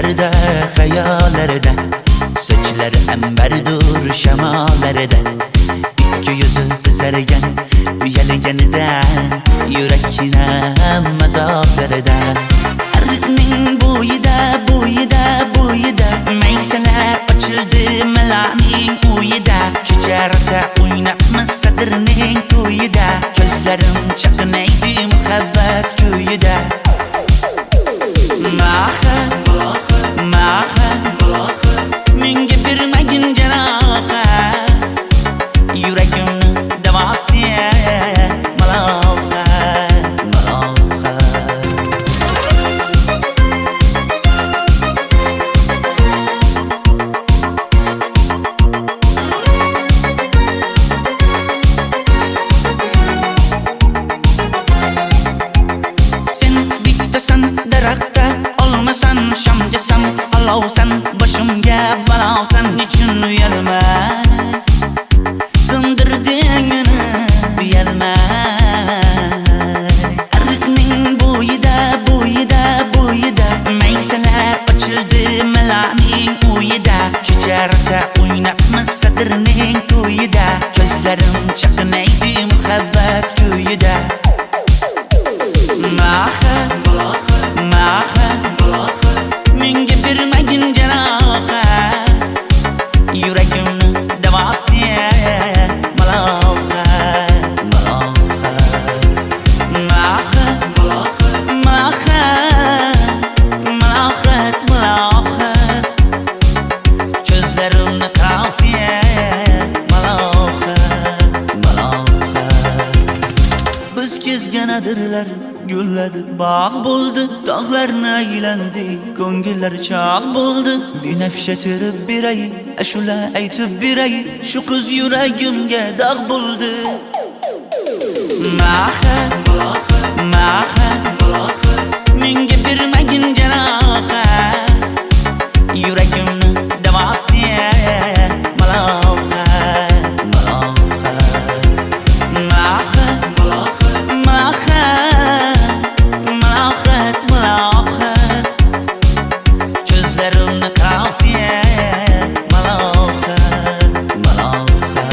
Düşlerde, hayallarda, saçları emberdur şemalarda. İki yüzü kızargan, uyalganidan, yurakina mazoblarda. Arıqning bo'yida, bo'yida, bo'yida, maysalar ochildi malaning uyida. Kecha rosa o'ynabmiz sadirning to'yida, ko'zlarim chaqnaydi muhabbat kuyida. Maha, maha, menga bermagin janoha, yuragimni davosi maloha, maloha. Sen bittasan daraxtda, olmasan shamgasan, olovsan boshimga balosan. Nechun uyalma, sindirding meni uyalma. Arıqning bo'yida, bo'yida, bo'yida, maysalar ochildi malaning uyida. Kecha rosa o'ynabmiz sadirning to'yida, ko'zlarim chaqnaydi muhabbat kuyida. Maha, maha, menga bermagin janoha, yuragimni davosi maloha, maloha. Maha, maha, malohat, malohat, ko'zlarimni tavsi maloha, maloha. Biz kezgan adirlar gulladi, bog' bo'ldi, tog'larni aylandi, ko'ngillar chog' bo'ldi. Binafsha terib beray, ashula aytib beray, shu qiz yuragimga dog' bo'ldi. Maha, maha, menga bermagin janoha, yuragimni davosi maloha, maloha. Maha, maha, malohat, malohat, ko'zlarimni tavsi maloha, maloha.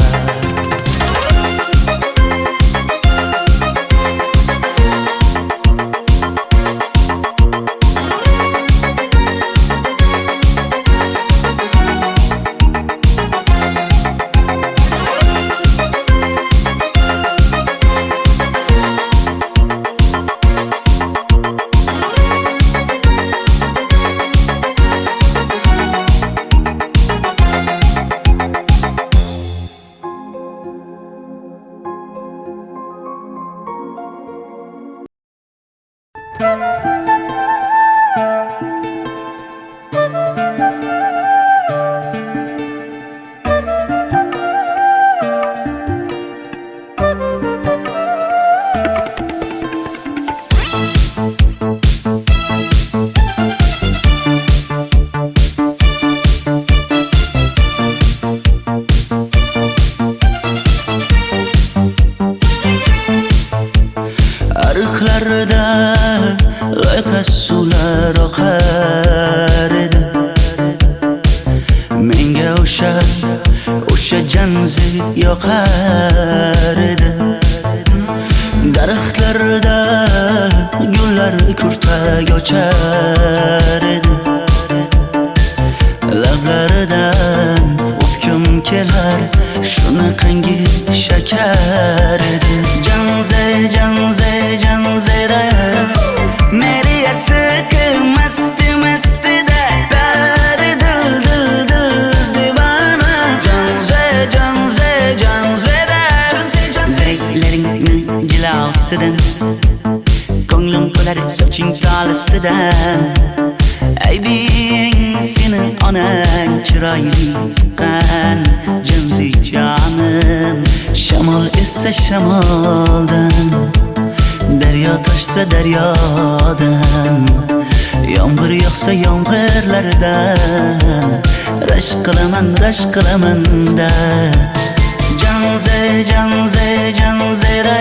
Arıqlarda loyqa suvlar oqar edi, menga o'sha janzi yoqar edi. Daraxtlarda gullar kurtak ochar edi, lablaridan o'pkim kelar, shunaqangi shakar edi. Janze, janze, janzera, meri yarsiqi masti mastida, bari dil dil dil divana. Janze, janze, janzera, zeylaringni jilosidan, ko'nglim to'lar soching tolisidan. Aybing sening onang chiroyli qan, janzi jonim. Shamol essa shamoldan, daryo toshsa daryodan, yomg'ir yog'sa yomg'irlardan, rashk qilaman da. Janze, janze, janzera,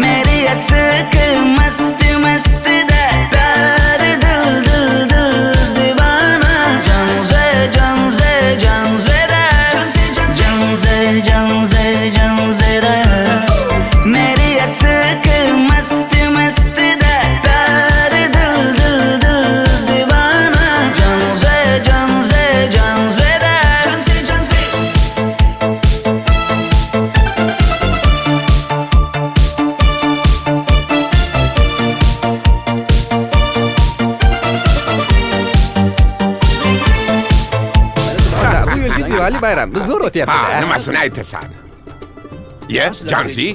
meri yarsiqi masti mastida, bari dil dil dil Diwali bayramimiz zo'r Ha, o'tyapti-da. nimasini aytasan? Ye, Janzi,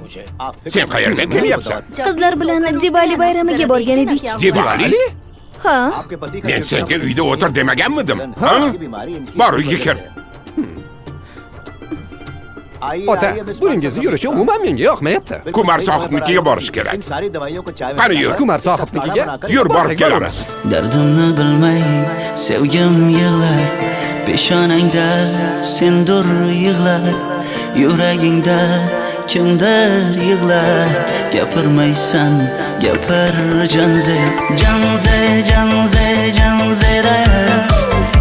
sen qayerdan kelyapsan? Qizlar bilan Diwali bayramiga borgan edik. Diwali? Ha, Men senga uyda o'tir demaganmidim? Ha? Bor, uyga kir. Ota, buningizni yurishi umuman menga yoqmayapti. Kumar sohibnikiga borish kerak. Qani yur. Kumar sohibnikiga Yur, borib borsak kelamiz. Dardimni bilmay sevgim yig'lar, peshonangda sendur yig'lar, yuragingda kimdir yig'lar. Gapirmaysan, gapir Janze, Janze, Janze, Janzera.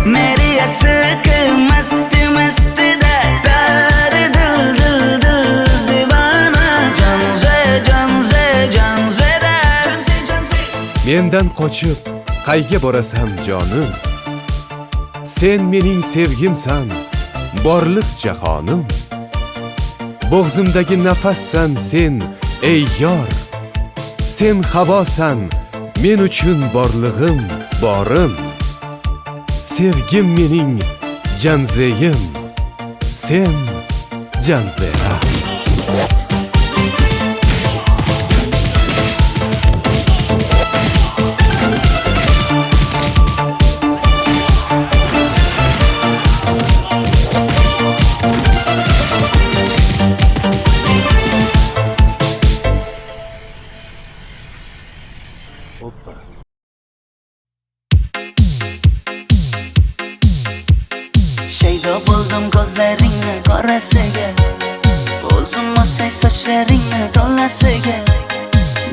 Meri aşık masti masti da pari dil dil dil divana. Janze, Janze, Janzera. Janze, Janze. Mendan qochib qayga borasan jonim? Sen mening sevgimsan, borliq jahonim. Bo'g'zimdagi nafassan sen, ey yor. Sen havosan, men uchun borlig'im, borim. Sevgim mening Janzeyim, sen Janzera. Shaydo bo'ldim ko'zlaringni qorasiga, o'zim o'say sochlaringni to'lasiga.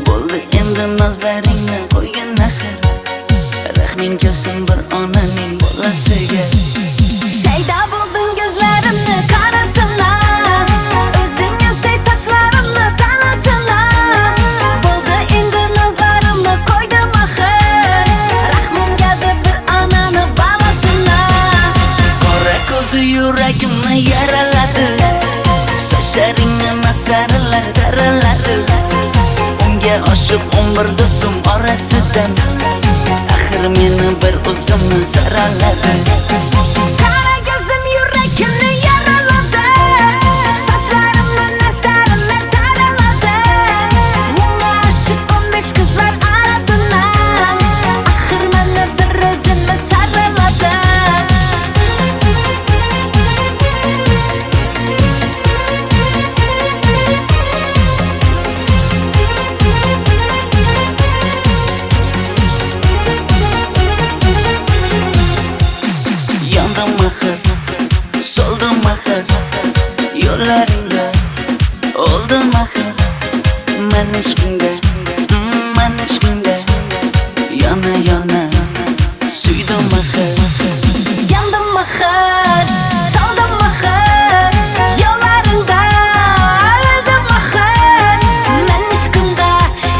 Bo'ldi endi nozlaringni qo'ygan naxir, rahming kelsin bir onaning bolasiga. shayda bo'lding ko'zlarimni qarasana, o'zing yasay sochlarimni tanasana. Bo'ldi endi nazlarimni qo'ydim axir, rahmim keldi bir onani bolasina. Qora ko'zi yuragimni yaraladi, sochlaringni mastarlar daraladi. Unga oshiq 11 do'stim orasidan, axir meni bir o'zimni zaraladi. Qara ko'zim yuragimni yaraladi, sochlarimni nastarlar taraladi. Unga oshiq 15 qizlar arasina, axir meni bir o'zimni saraladi. Yandım axir, soldim axir, yo'llaringda oldim axir. Men ishqingda, men ishqingda yana yana suydim axir. Yandım axir, soldim axir, yo'llaringda oldim axir. Men ishqimda,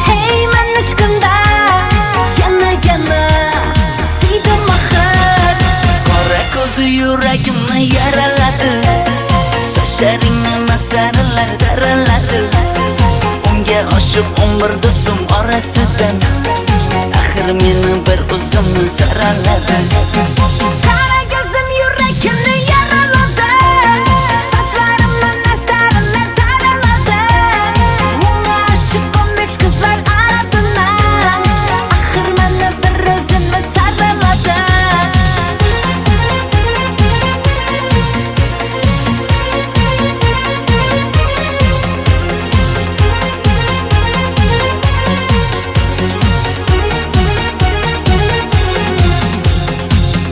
hey men ishqimda yana yana suydim axir. Qora ko'zi yuragimni yaraladi, sochlaringni mastarlar daraladi. Unga oshiq 11 do'stim orasidan, axir meni bir o'zimni zaraladi. Qara ko'zim yuragimni yaraladi, sochlarimni nastarlar taraladi. Unga oshiq 15 qizlar arasina, axir meni bir o'zimni saraladi.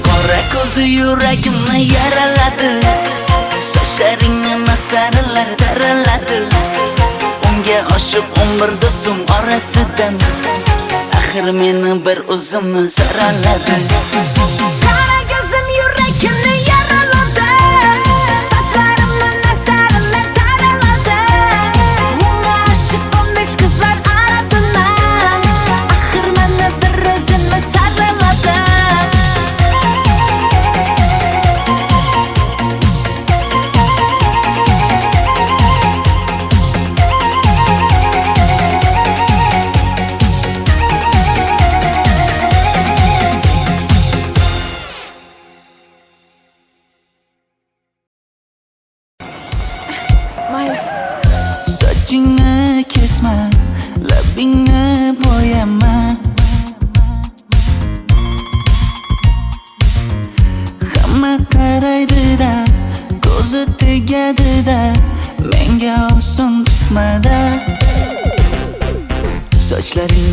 Qora ko'zi yuragimni yaraladi, sochlaringni mastarlar daraladi. Unga oshiq 11 do'stim orasidan, axir meni bir o'zimni zaraladi. Qara ko'zim yuragimni yaraladi, sochlarimni nastarlar taraladi. Unga oshiq 15 qizlar arasina, axir meni bir o'zimni saraladi.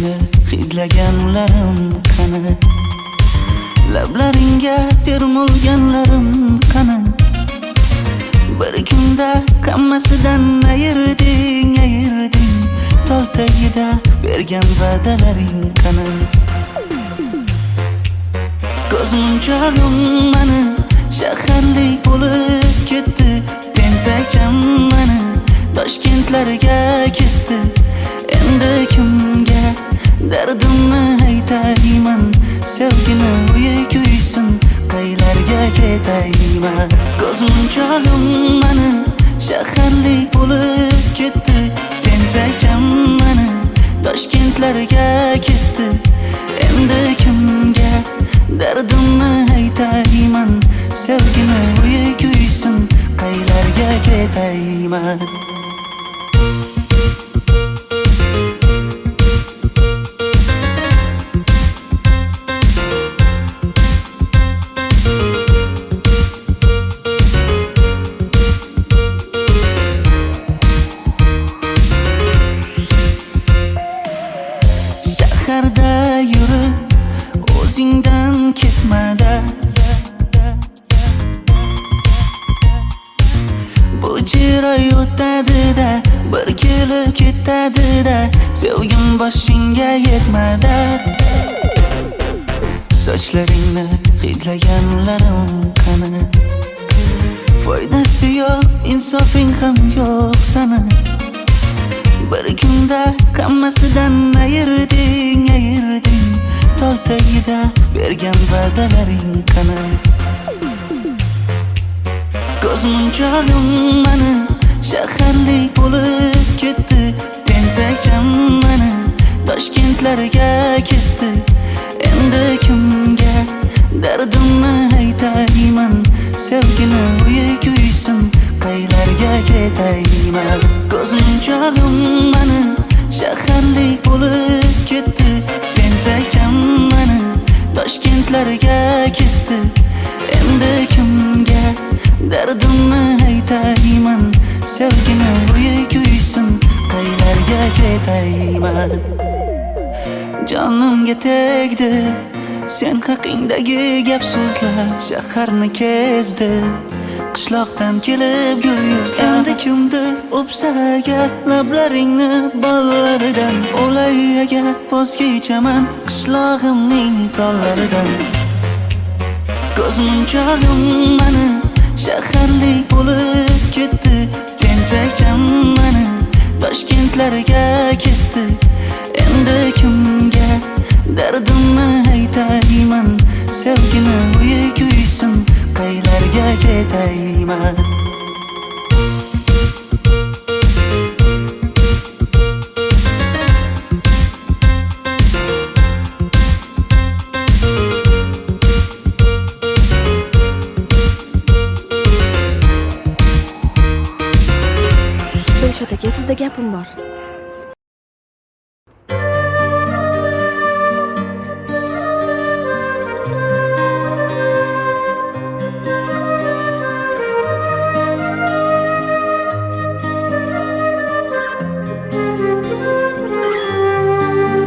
Sochlaringni hidlaganlarim qani? Lablaringga termulganlarim qani? Bir kunda hammasidan ayırding Tol tagida bergan va'dalaring qani? Ko'zmunchog'im mani shaharlik bo'lib ketdi. Tentakcham mani Toshkentlarga ketdi. Endi kimga dardimni aytayman? Sevgini uyi kuysin, qaylarga ketayman? Ko'zmunchog'im mani shaharlik bo'lib ketdi. Tentakcham mani Toshkentlarga ketdi. Endi kimga dardimni aytayman? Sevgini uyi kuysin, qaylarga ketayman? Shaharda yurib o'zingdan ketmada, bu jiroy o'tadi-da, bir kelib ketadi-da, sevgim boshingga yetmada. Sochlaringni hidlaganlarim qani? Foydasi yo'q, insofing ham yo'q sana. Bir kunda hammasidan ayırding Tol tagida bergan va'dalaring qani? Ko'zmunchog'im mani shaharlik bo'lib ketdi. Tentakcham mani Toshkentlarga ketdi. Endi kimga dardimni aytayman? Sevgini uyi kuysin, qaylarga ketayman? Ko'zmunchog'im mani shaharlik bo'lib ketdi. Tentakcham mani Toshkentlarga ketdi. Endi kimga dardimni aytayman? Sevgini uyi kuysin, qaylarga ketayman? Jonimga tegdi sen haqingdagi gap so'zlar, shaharni kezdi qishloqdan kelib gul yuzlar. Endi kimdir o'psa agar lablaringni bollaridan, o'lay agar voz kechaman qishlog'imning tollaridan. Ko'zmunchog'im mani shaharlik bo'lib ketdi. Tentakcham mani Toshkentlarga ketdi. Endi kimga dardimni aytayman? Sevgini uyi kuysin, qaylarga ketayman? Dilshod aka, sizda gapim bor.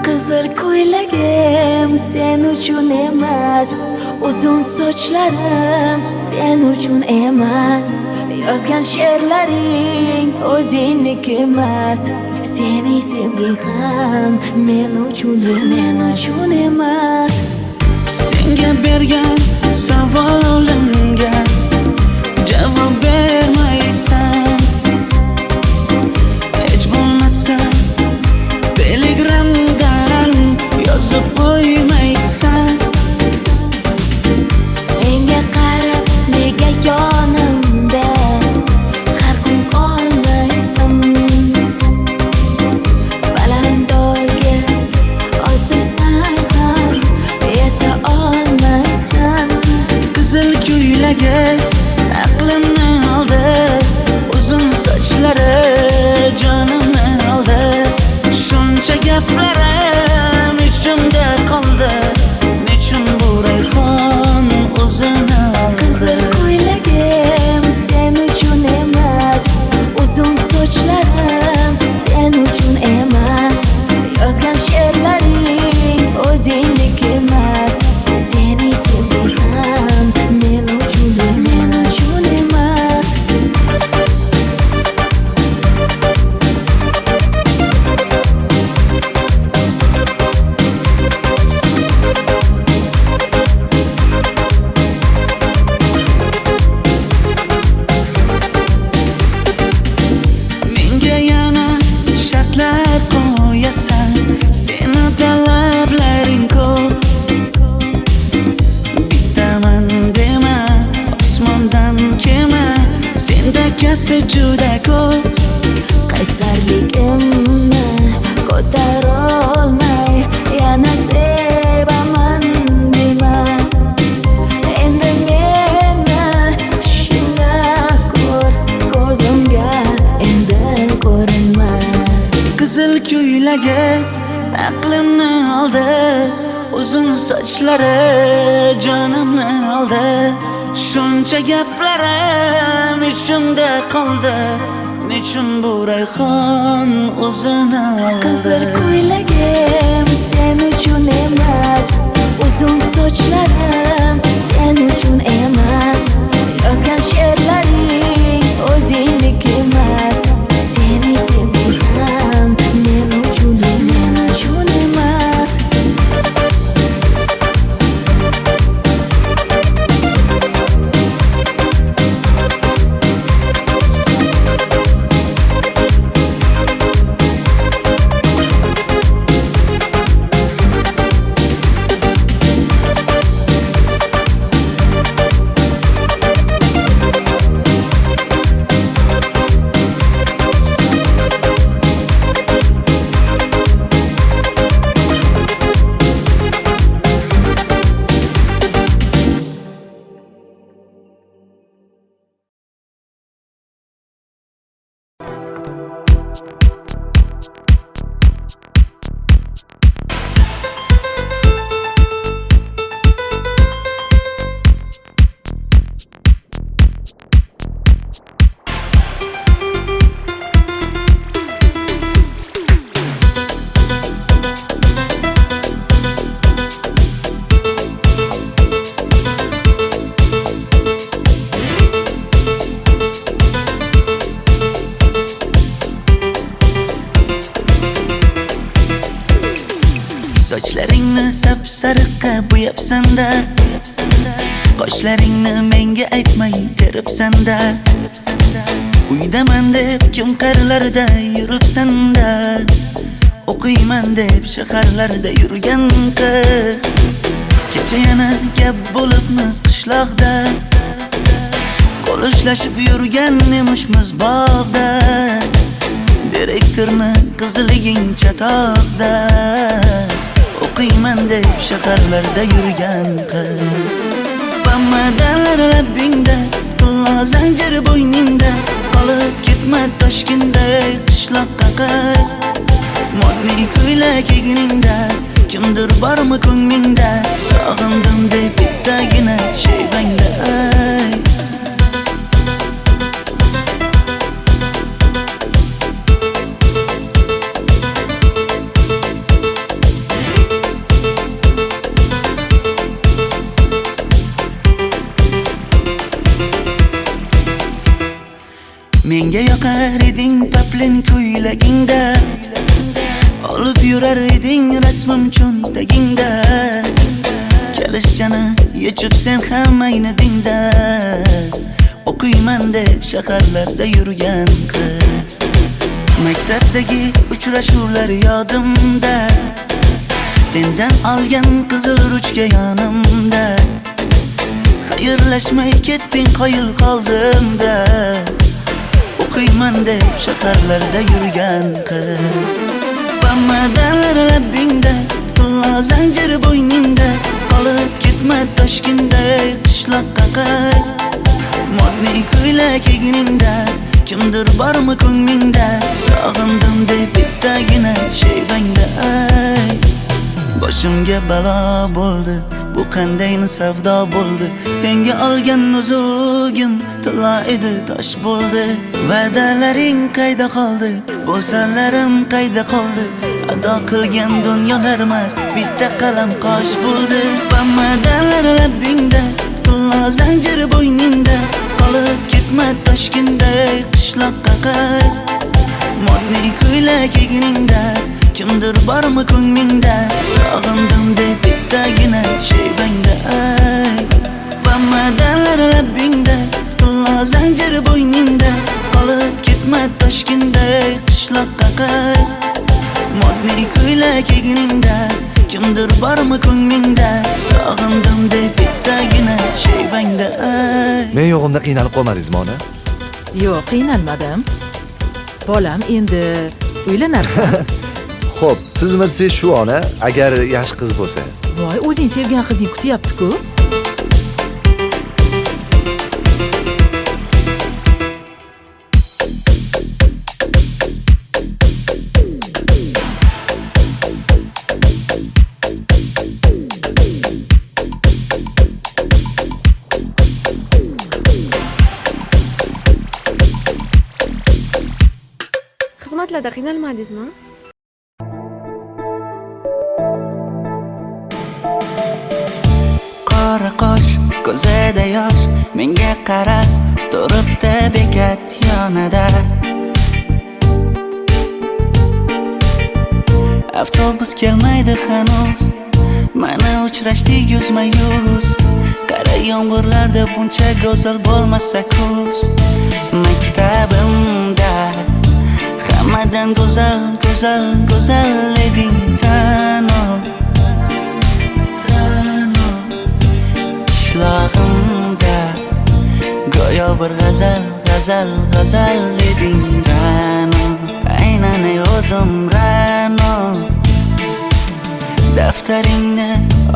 Qizil ko'ylagim sen uchun emas, uzun sochlarim sen uchun emas, yozgan she'rlaring o'zingniki emas, sening sevging ham men uchun emas. Senga bergan savolimga javob bermaysan. Hech bo'lmasa Telegramdan yozib qo'ymaysan. Menga qarab nega yonimda har kun qolmaysan? Balandorga osilsang ham yeta olmaysan. Qizil ko'ylagi aqlimni oldi. esa juda ko'p. qaysarligimni ko'tarolmay yana sevaman dema. Endi meni tushingda ko'r, ko'zimga endi ko'rinma. Qizil ko'ylagi aqlimni oldi, uzun sochlari jonimni oldi. Shuncha gaplarim ichimda qoldi, nechun bu rayhon o'zini oldi. Qizil ko'ylagim sen uchun emas, uzun sochlarim sen uchun emas. Yozgan she'rlaring o'zingdek emas. Seni sevdim men uchun emas. Sochlaringni sap-sariqqa bo'yabsan-da, qoshlaringni menga aytmay teribsan-da. Uydaman deb kim qarlarda yuribsan-da, o'qiyman deb shaharlarda yurgan qiz. Kecha yana gap bo'libmiz qishloqda, qo'l ushlashib yurgan emishmiz bog'da. Direktorni qiziliging chatoqda, o'qiyman deb shaharlarda yurgan qiz. Bamadanlar labbingda, tilla zanjir bo'yningda, qolib ketma Toshkentda qishloqqa qayt. Modniy ko'ylak egningda, kimdir bormi ko'nglingda, sog'indim deb bittagina shevangda ayt. Menga yoqar eding paplin ko'ylagingda, olib yurar eding rasmim cho'ntagingda. Kalishchani yechib sen ham aynadingda, o'qiyman deb shaharlarda yurgan qiz. Maktabdagi uchrashuvlar yodimda, sendan olgan qizil ruchka yonimda. Xayrlashmay ketding qoyil qoldimda, o'qiyman deb shaharlarda yurgan qiz. Bamadanlar labbingda, tilla zanjir bo'yningda, qolib ketma Toshkentda qishloqqa qayt. Modniy ko'ylak egningda, kimdir bormi ko'nglingda, sog'indim deb bittagina shevangda ayt. Boshimga balo bo'ldi, bu qanday savdo bo'ldi. Senga olgan nuzugim tilla edi, tosh bo'ldi. Va'dalaring qayda qoldi, bo'salarim qayda qoldi. Ado qilgan dunyolar emas, bitta qalam qosh bo'ldi. Bamadanlar labbingda, tilla zanjir bo'yningda, qolib ketma Toshkentda qishloqqa qayt. Modniy ko'ylak egningda, kimdir bormi ko'nglingda, sog'indim deb bittagina shevangda ayt. Bamadanlar labbingda, tilla zanjir bo'yningda, qolib ketma Toshkentda qishloqqa qayt. Modniy ko'ylak egningda, kimdir bormi ko'nglingda, sog'indim deb bittagina shevangda ayt. Men yo'g'imda qiynalib qolmadingizmi ona? Yo'q, qiynalmadim. Bolam, endi uylanarsan. Xo'p, siz shu ona agar yaxshi qiz bo'lsa. Voy, o'zing sevgan qizing kutyapti-ku. Xizmatlarda qiynalmadingizmi? Qora qosh, ko'zida yosh, menga qarab turibdi bekat yonida. Avtobus kelmaydi hanuz, mana uchrashdik yuzma-yuz. Qara yomg'irlarda buncha go'zal bo'lmasa kuz. Maktabimda hammadan go'zal, go'zal, go'zal eding Ra'no. Qishlog'imda go'yo bir g'azal, g'azal, g'azal eding Ra'no. Aynan o'zim Ra'no. Daftaringni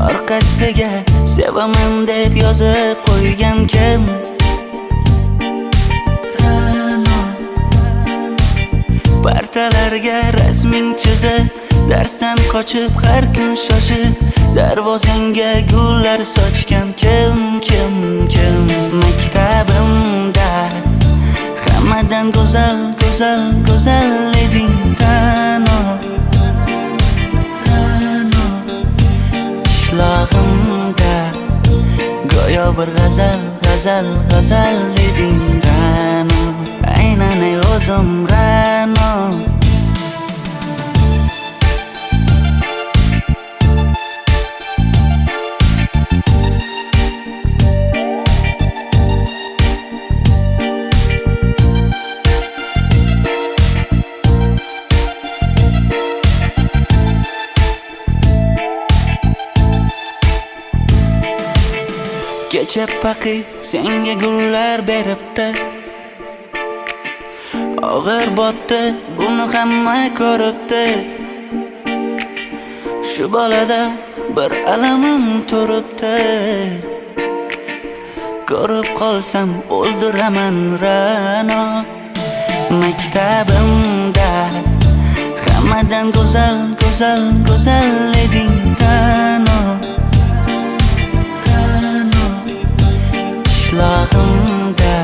orqasiga sevaman deb yozib qo'ygan kim? Partalarga rasming chizib, darsdan qochib har kun shoshib, darvozangga gullar sochgan kim? Maktabimda hammadan go'zal, go'zal, go'zal eding Ra'no. Qishlog'imda go'yo bir g'azal, g'azal, g'azal eding Ra'no. Aynan o'zim Ra'no. Kecha paqi senga gullar beribdi, og'ir botdi, buni hamma ko'ribdi. Shu bolada bir alamim turibdi, ko'rib qolsam o'ldiraman Ra'no. Maktabimda hammadan go'zal, go'zal, go'zal eding Ra'no. Qishlog'imda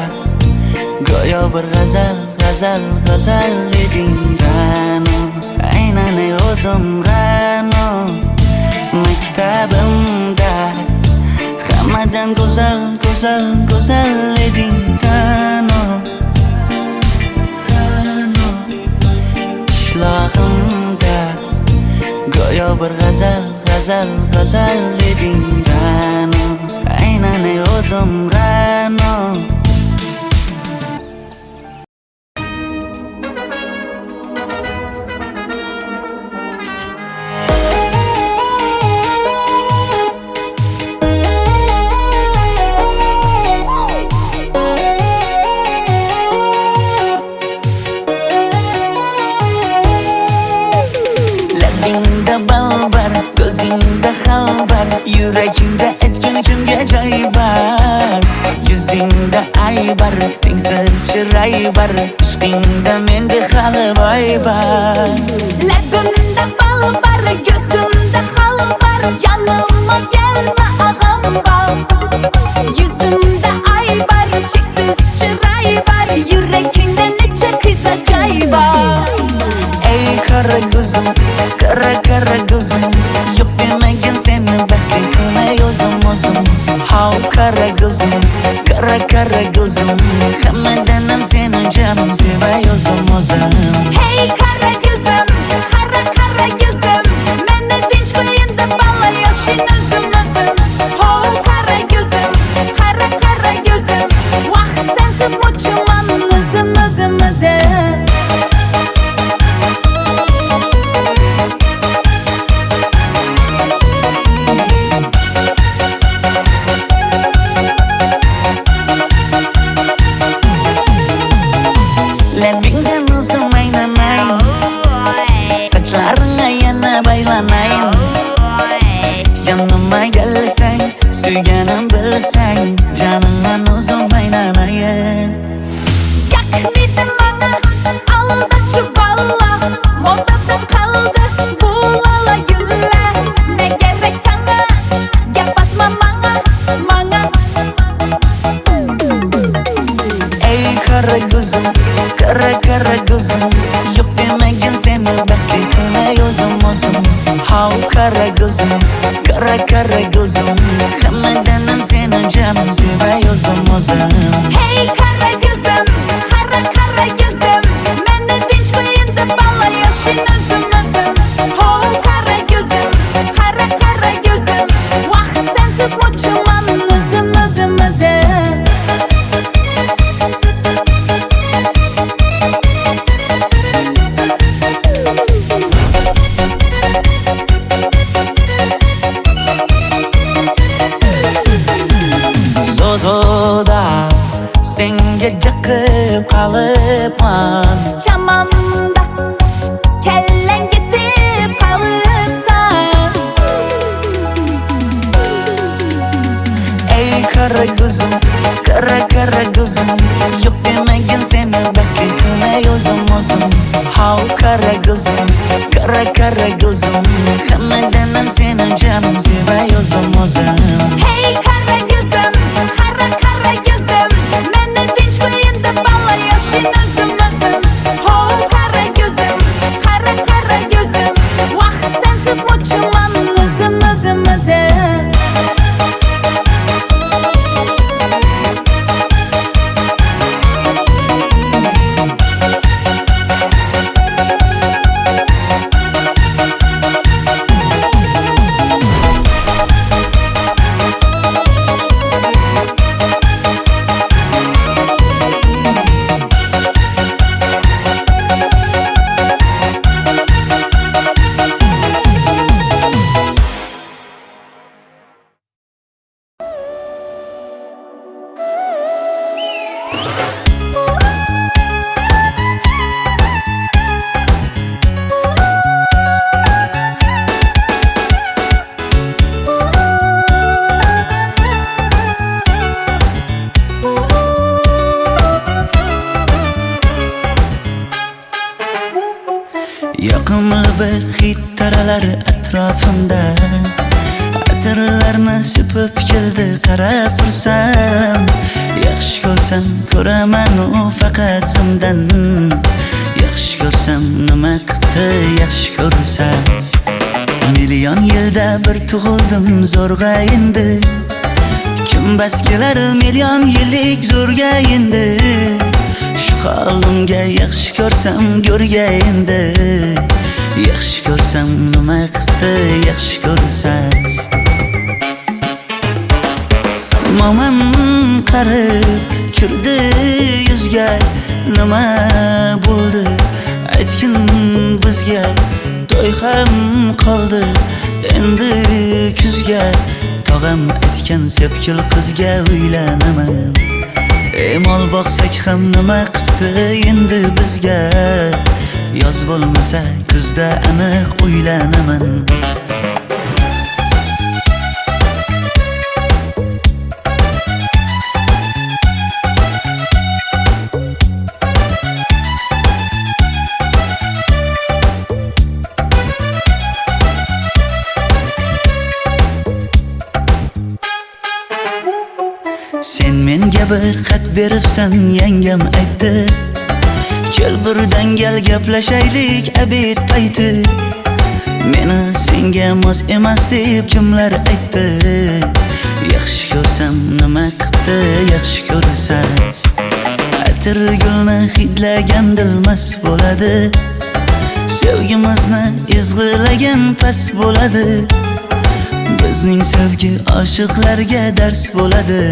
go'yo bir g'azal, g'azal, g'azal eding Ra'no. Aynan o'zim Ra'no. Maktabimda hammadan go'zal, go'zal, go'zal eding Ra'no. Qishlog'imda go'yo bir g'azal, g'azal, g'azal eding Ra'no. Aynan o'zim Ra'no. Labingda balbar, ko'zingda xalbar, yuragingda etgan kimga joy bar. Yuzingda aybar, tengsiz chiray bar, ishqingda menda hali boy bar. Labimda balbar, ko'zimda xalbar, yanıma gelme ağam bal. Yuzimda aybar, cheksiz chiray bar, yuragingda necha qiza joy bar. Ey qara ko'zim, qara qara ko'zim, yo'q demagan seni baxtli qilay o'zim. Hav qara ko'zim, qara qara ko'zim, hammadan ham seni jonim sevay o'zim. Hey qara ko'zim, qara qara ko'zim, meni tinch qo'yinda balla yoshing o'zim. Hav qara ko'zim, qara qara ko'zim, vaqt sensiz mo'chiman o'zim. Kara kara gözüm Hammadanam seni canım sevay o'zim Hey kara gözüm, kara kara gözüm Meni tinch qo'yin deb balla yashin o'zim Ho kara gözüm, kara kara gözüm Vaqt sensiz mo'chiman o'zim Zozoda senga jiqib qolibman Chamamda kellang ketib qolibsan Ey kara gözüm kara kara gözüm Yok demagin seni baxtli qilay o'zim How kara gözüm kara gözüm Hammadanam seni canım sevay o'zim Hey kara gözüm, kara kara gözüm Meni tinch qo'yin deb balla yashin o'zim Ho kara gözüm, kara kara gözüm Vaqt sensiz mo'chiman o'zim Yoqimli bir hid taralar atrofimda Atirlarni sepib keldi qarab tursam Yaxshi ko'rsam ko'raman u faqat simdan Yaxshi ko'rsam nima qildi yaxshi ko'rsam Million yilda bir tug'ildim zo'rg'a endi Kim bas kelar million yillik zo'rga endi Shu holimga yaxshi ko'rsam go'rga endi Yaxshi ko'rsam nima qildi yaxshi ko'rsam Momam qarib kirdi yuzga Nima bo'ldi aytgin bizga To'y ham qoldi endi kuzga Tog'am aytgan sepkil qizga uylanaman Mol boqsak ham nima qildi endi bizga Yoz bo'lmasa kuzda aniq uylanaman Sen menga bir xat beribsan yangam aytdi Kel birdan gal gaplashaylik abid payti Meni senga mos emas deb kimlar aytdi Yaxshi ko'rsam nima qildi yaxshi ko'rsam Atir gulni hidlagan dilmas bo'ladi Sevgimizni izg'ilagan pas bo'ladi Bizning sevgi oshiqlarga dars bo'ladi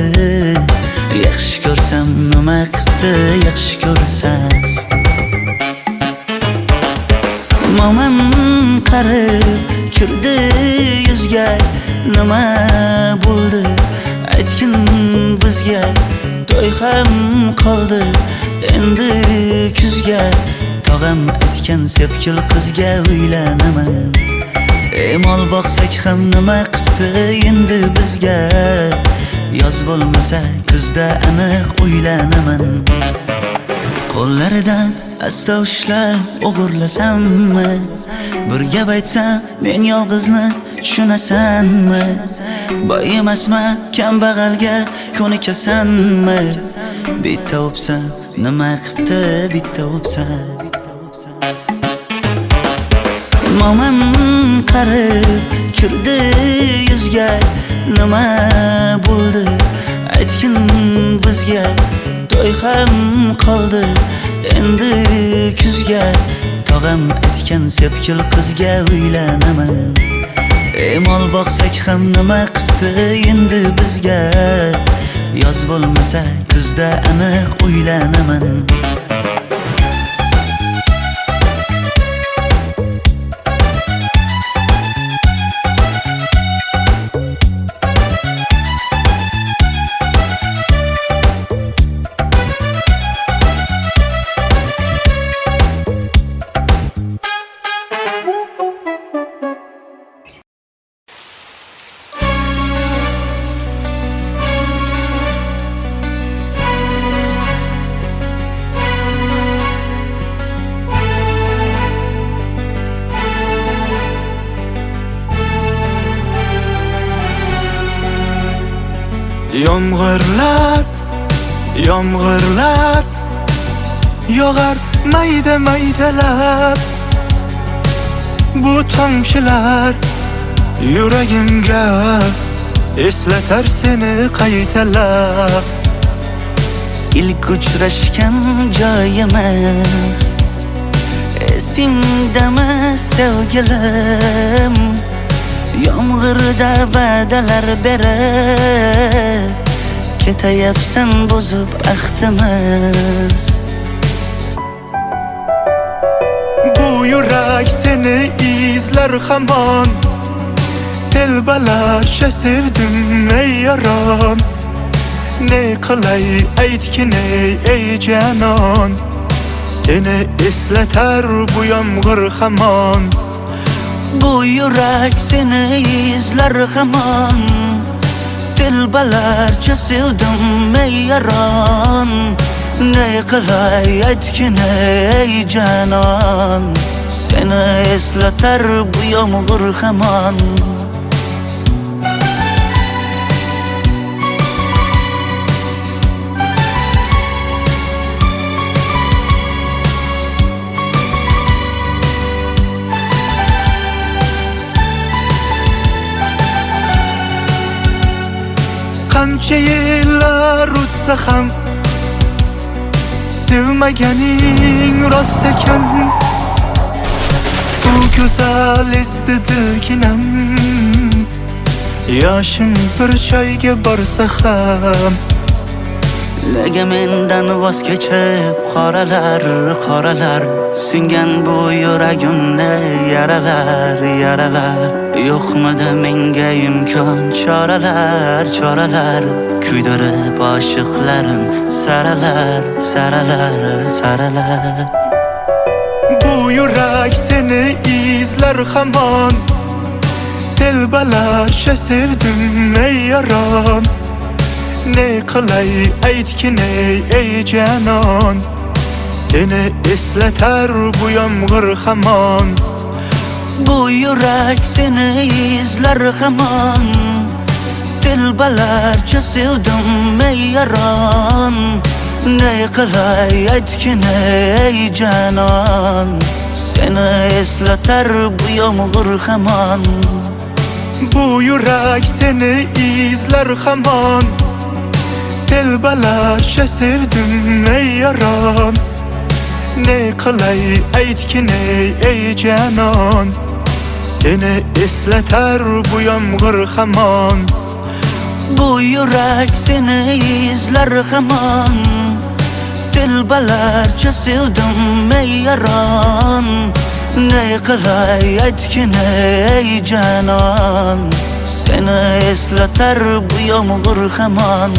Yaxshi ko'rsam nima qildi yaxshi ko'rsam Momam qarib kirdi yuzga Nima bo'ldi aytgin bizga To'y ham qoldi endi kuzga Tog'am aytgan sepkil qizga uylanaman Mol boqsak ham nima qildi endi bizga Yoz bo'lmasa kuzda aniq uylanaman Qo'llaridan asta ushlab o'g'irlasammi Bir gap aytsam men yolg'izni tushunasanmi Boy emasman kambag'alga ko'nikasanmi Bitta o'psam nima qildi bitta o'psam Mo'min qarib kirdi yuzga, nima bo'ldi aytgin bizga. To'y ham qoldi endi kuzga, tog'am aytgan sepkil qizga uylanaman. Mol boqsak ham nima qipti endi bizga, yoz bo'lmasa kuzda aniq uylanaman. Yomg'irlar, yomg'irlar yog'ar mayda maydalab. Bu tomchilar yuragimga eslatar seni qaytalab. İlk uchrashgan joyimiz esingdami sevgilim? Yomg'irda va'dalar berib ketayapsan bozib ahdimiz. Bu yurak seni izler hamon, telbalarcha sevdim ey yaron. Ne qilay aytgin ey canon, seni eslatar bu yomg'ir hamon. Bu yurak seni izler hamon, telbalarcha sevdim ey yaron. Ne qilay aytgin ey canon, seni eslatar bu yomg'ir hamon. Qancha yillar o'tsa ham sevmaganing rost ekan. Bu go'zal esdi dilginam, yoshim bir joyga borsa ham. Nega mendan voz kechib qoralar, qoralar singan bu yuragimni yaralar, yaralar. Yo'qmidi menga imkon choralar, choralar kuydirib oshiqlarim saralar, saralar, saralar. Bu yurak seni izler hamon, telbalarcha sevdim ey yaron. Ne qilay aytgin ey canon, seni eslatar bu yomg'ir hamon. Bu yurak seni izler hamon, telbalarcha sevdim ey yaron. Ne qilay aytgin ey canon, seni eslatar bu yomg'ir hamon. Bu yurak seni izler hamon, telbalarcha sevdim ey yaron. Ne qilay aytgin ey canon, seni eslatar bu yomg'ir hamon. Bu yurak seni izler hamon, telbalarcha sevdim ey yaron. Ne qilay aytgin ey canon, seni eslatar bu yomg'ir hamon.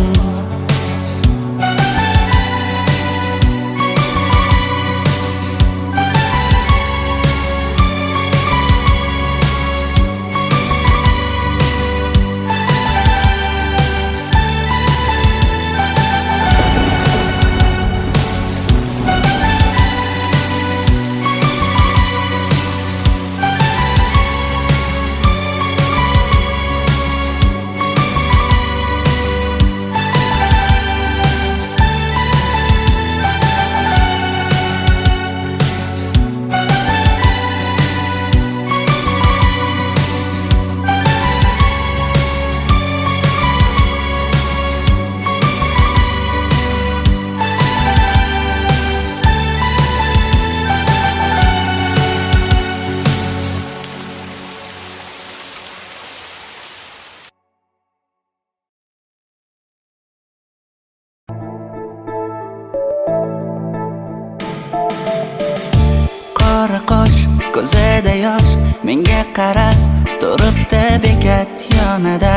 qora qosh, ko'zida yosh, menga qarab turibdi bekat yonida.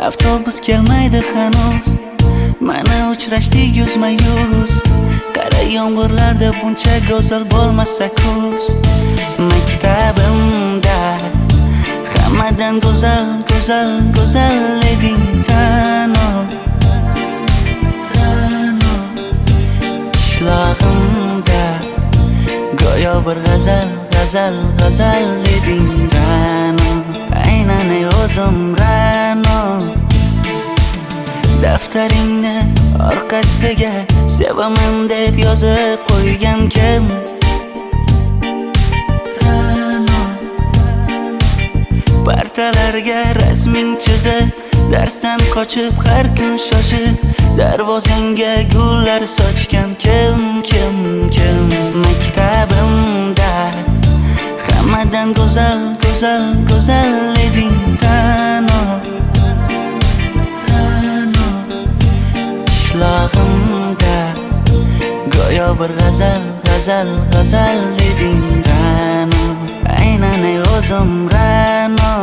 Avtobus kelmaydi hanuz, mana uchrashdik yuzma-yuz. Qara yomg'irlarda buncha go'zal bo'lmasa kuz. Maktabimda hammadan go'zal, go'zal, go'zal eding Ra'no. Ra'no qishlog'imda go'yo bir g'azal, g'azal, g'azal eding Ra'no. Aynan o'zim Ra'no. Daftaringni orqasiga sevaman deb yozib qo'ygan kim? Ra'no. Partalarga rasming chizib, darsdan qochib har kun shoshib, darvozangga gullar sochgan kim, kim, kim? Maktabimda hammadan go'zal, go'zal, go'zal eding Ra'no. Ra'no qishlog'imda go'yo bir g'azal, g'azal, g'azal eding Ra'no. Aynan o'zim Ra'no.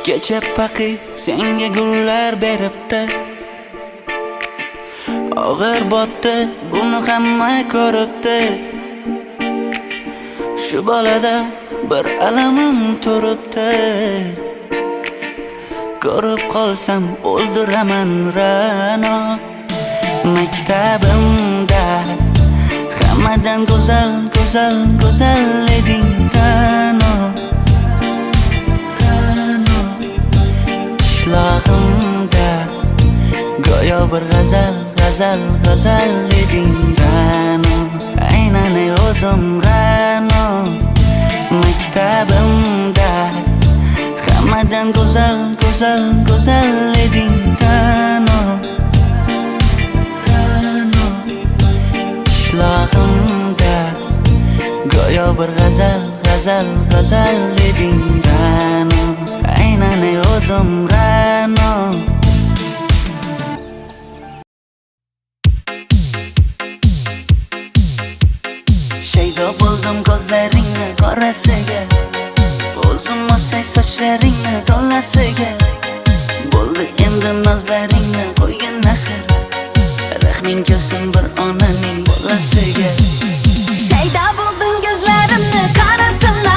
Kecha paqi senga gullar beribdi, og'ir botdi, buni hamma ko'ribdi. Shu bolada bir alamim turibdi, ko'rib qolsam o'ldiraman Ra'no. Maktabimda hammadan go'zal, go'zal, go'zal eding Ra'no. Qishlog'imda go'yo bir g'azal, g'azal, g'azal eding Ra'no. Aynan o'zim Ra'no. Maktabimda hammadan go'zal, go'zal, go'zal eding Ra'no. Ra'no qishlog'imda go'yo bir g'azal, g'azal, g'azal eding Ra'no. Aynan o'zim Ra'no. Shaydo bo'ldim ko'zlaringni qorasiga, o'zim o'say sochlaringni to'lasiga. Bo'ldi endi nozlaringni qo'ygan axir, rahming kelsin bir onaning bolasiga. Shaydo bo'ldim ko'zlarimni qarasana,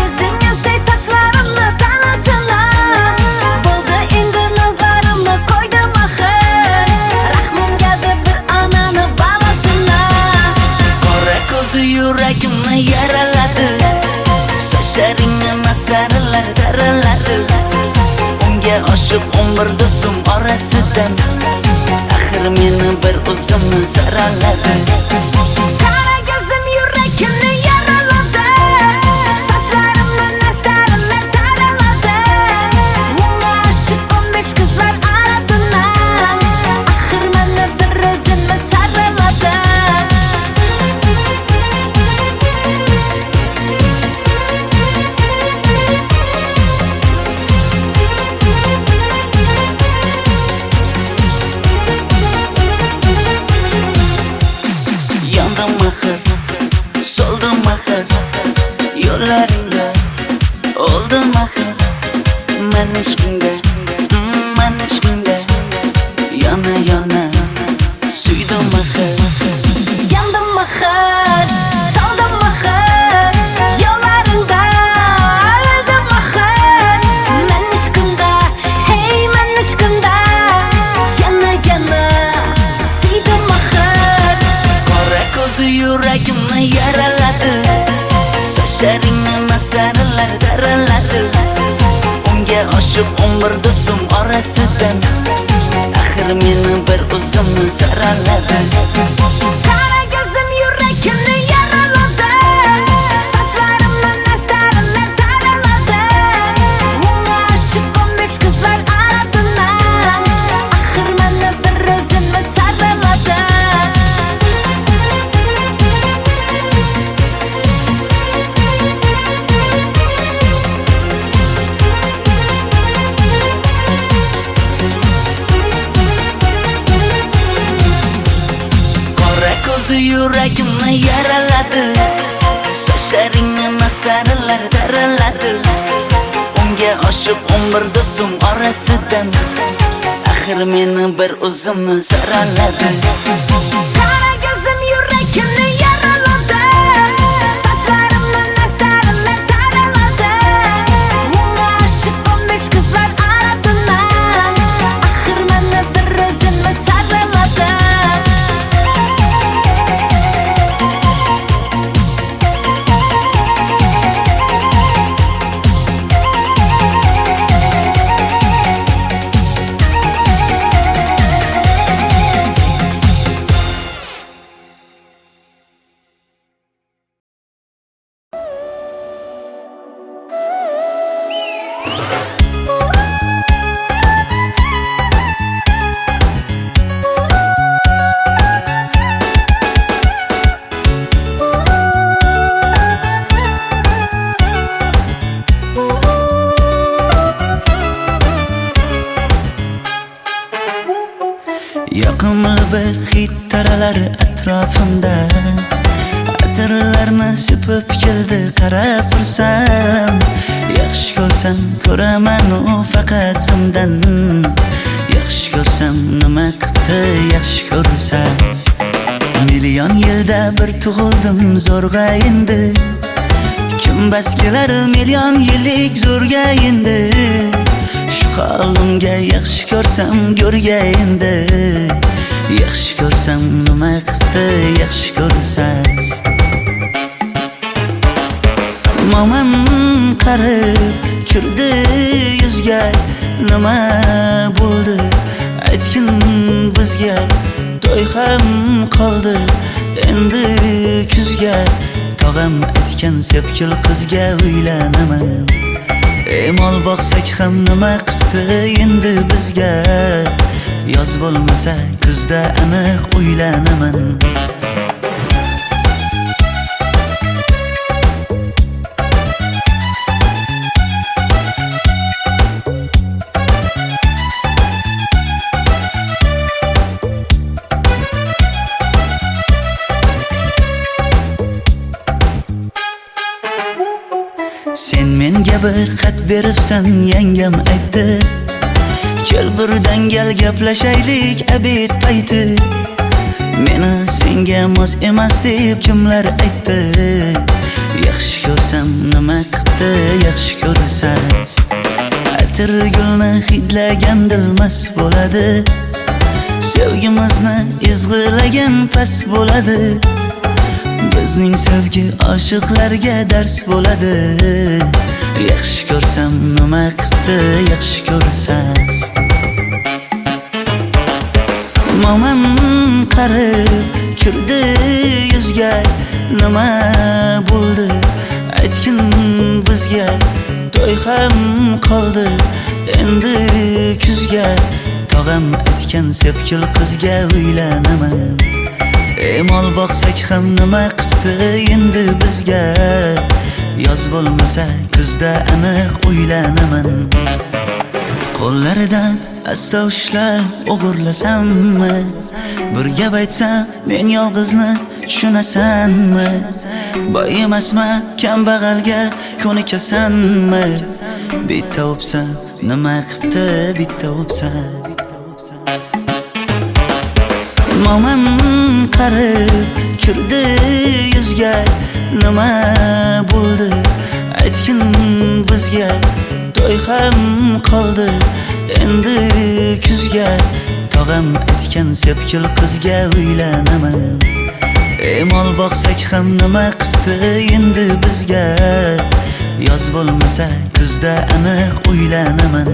o'zing o'say sochlarimni to'lasana. Bo'ldi endi nozlarimni qo'ydim axir, rahmim keldi bir onani bolasina. Qora ko'zi yuragimni yaraladi, sochlaringni mastarlar daraladi. Unga oshiq 11 do'stim orasidan, axir meni bir o'zimni saraladi. Qara ko'zim yuragimni yaraladi, sochlarimni mastarlar daraladi. Unga oshiq 15 qizlar orasidan, axir meni bir o'zimni saraladi. Yandım axir, soldim axir, yo'llaringda oldim axir. Men ishqingda, men ishqingda yana yana suydim axir. Yandım axir, soldim axir, yo'llaringda oldim axir. Men ishqingda, hey men ishqingda yana yana suydim axir. Qora ko'zi yuragimni yaraladi, sochlaringni mastarlar daraladi. Unga oshiq 11 do'stim orasidan, axir meni bir o'zimni saraladi. Qara ko'zim yuragimni yaraladi, sochlarimni mastarlar daraladi. o'zi yuragimni yaraladi. Sochlaringni nasaralar taraladi. Unga oshib 11 do'stim orasidan axir meni bir o'zimni saraladi. Qara ko'zim yuragimni yaraladi. Sochlarimni nasaralar taraladi. Unga oshib 15 qizlar orasidan axir meni bir o'zimni saraladi. Yoqimli bir hid taralar atrofimda. Atirlarni sepib keldi qarab tursam. Yaxshi ko'rsam ko'raman u faqat simdan. Yaxshi ko'rsam nima qildi yaxshi ko'rsam. Million yilda bir tug'ildim zo'rg'a endi. Kim bas kelar million yillik zo'rga endi. Shu holimga yaxshi ko'rsam go'rga endi. Yaxshi ko'rsam nima qildi yaxshi ko'rsam. Momam qarib kirdi yuzga. Nima bo'ldi aytgin bizga. To'y ham qoldi endi kuzga. Tog'am aytgan sepkil qizga uylanaman. Mol boqsak ham nima qildi endi bizga. Yoz bo'lmasa kuzda aniq uylanaman. Sen menga bir xat beribsan yangam aytdi. Kel birdan gal gaplashaylik abid payti. Meni senga mos emas deb kimlar aytdi. Yaxshi ko'rsam nima qildi yaxshi ko'rsam. Atir gulni hidlagan dilmas bo'ladi. Sevgimizni izg'ilagan pas bo'ladi. Bizning sevgi oshiqlarga dars bo'ladi. Yaxshi ko'rsam nima qildi yaxshi ko'rsam. Momam qarib kirdi yuzga. Nima bo'ldi aytgin bizga. To'y ham qoldi endi kuzga. Tog'am aytgan sepkil qizga uylanaman. Mol boqsak ham nima qildi endi bizga. Yoz bo'lmasa kuzda aniq uylanaman. Qo'llaridan asta ushlab o'g'irlasammi? Bir gap aytsam men yolg'izni tushunasanmi? Boy emasman kambag'alga ko'nikasanmi? Bitta o'psam nima qildi bitta o'psam. Momam qarib kirdi yuzga. Nima bo'ldi aytgin bizga. To'y ham qoldi endi kuzga. Tog'am aytgan sepkil qizga uylanaman. Mol boqsak ham nima qildi endi bizga. Yoz bo'lmasa kuzda aniq uylanaman.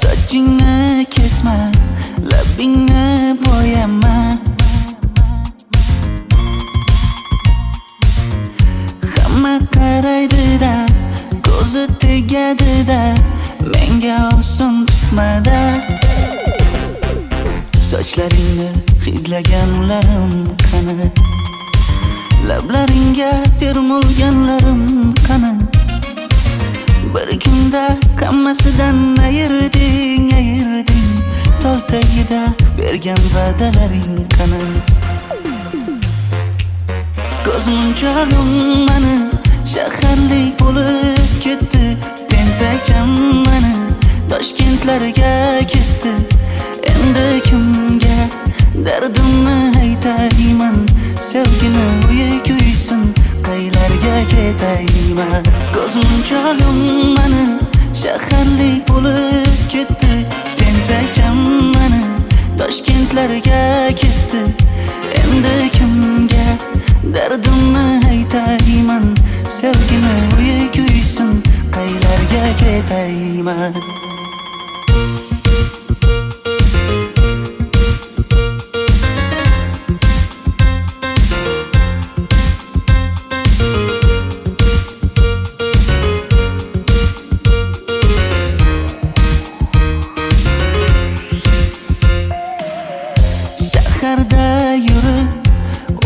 Sochingni kesma, labingni bo'yama. Hamma qaraydi-da, ko'zi tegar ketmada. Sochlaringni hidlaganlarim qani, lablaringga termulganlarim qani. Bir kunda hammasidan ayirding, tol tagida bergan va'dalaring qani. Ko'zmunchog'im mani shaharlik bo'lib ketdi, tentakcham mani Toshkentlarga ketdi. Endi kimga dardimni aytayman, sevgini uyi kuysin, qaylarga ketayman. Ko'zmunchog'im mani shaharlik bo'lib ketdi, tentakcham mani Toshkentlarga ketdi. Endi kimga dardimni aytayman, sevgini uyi kuysin, qaylarga ketayman. Shaharda yurib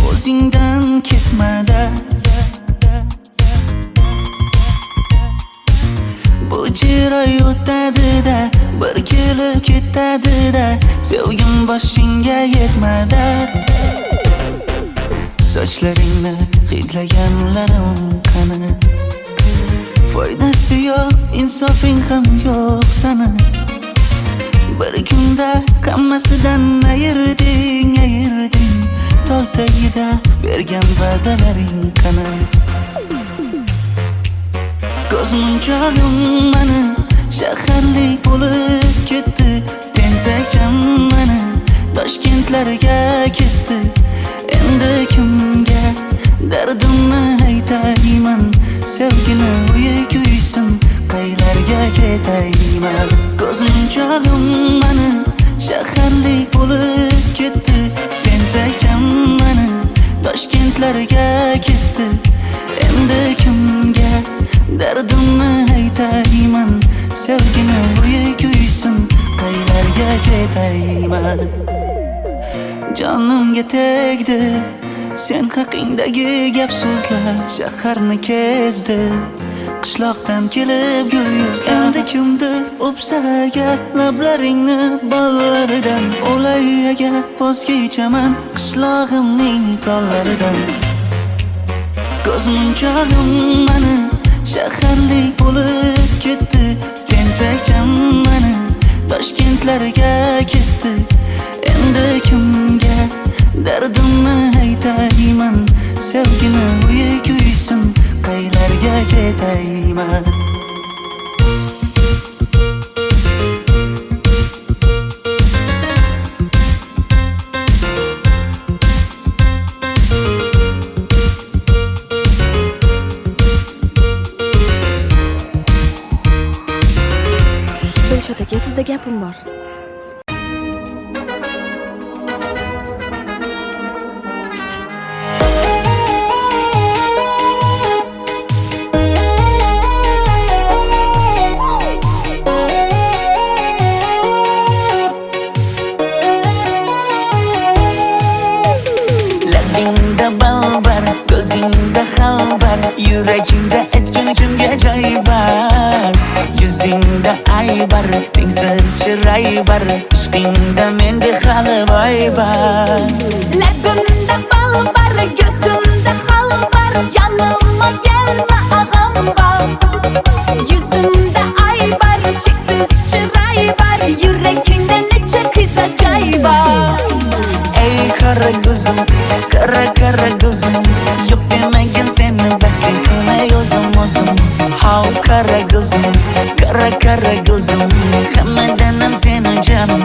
o'zingdan ketmada, bu chiroy o'tadi-da, bir kelib ketadi-da, sevgim boshingga yetmada. Sochlaringni hidlaganlarim qani, foydasi yo'q, insofing ham yo'q sana. Bir kunda hammasidan ayirding, tol tagida bergan va'dalaring qani. Ko'zmunchog'im mani shaharlik bo'lib ketdi, tentakcham mani Toshkentlarga ketdi. Endi kimga dardimni aytayman, sevgini uyi kuysin, qaylarga ketayman. Ko'zmunchog'im mani shaharlik bo'lib ketdi, tentakcham mani Toshkentlarga ketdi. Endi kimga dardimni aytayman, sevgini uyi kuysin, qaylarga ketayman. Jonimga tegdi sen haqingdagi gap so'zlar, shaharni kezdi qishloqdan kelib gul yuzlar. Endi kimdir o'psa agar lablaringni bollaridan, o'lay agar voz kechaman qishlog'imning tollaridan. Ko'zmunchog'im mani shaharlik bo'lib ketdi, tentakcham mani Toshkentlarga ketdi. Endi kimga dardimni aytayman, sevgini uyi kuysin, qaylarga ketayman. Dilshod aka, sizda gapim bor. Labingda balbar, ko'zingda xalbar, yuragingda aytgan kimga joy bar. Yuzingda aybar, tengsiz chiroy bar, ishqingda menda hali boy bar. Labimda bal bar, ko'zimda xal bar, yanimga kelma ag'am bor. Yuzimda ay bar, cheksiz chiroy bar, yuragingda necha qiza joy bor. Ey qara ko'zim, qara ko'zim, yo'q demagin seni baxtli qilmay o'zim. How qara ko'zim, hammadan ham seni jonim.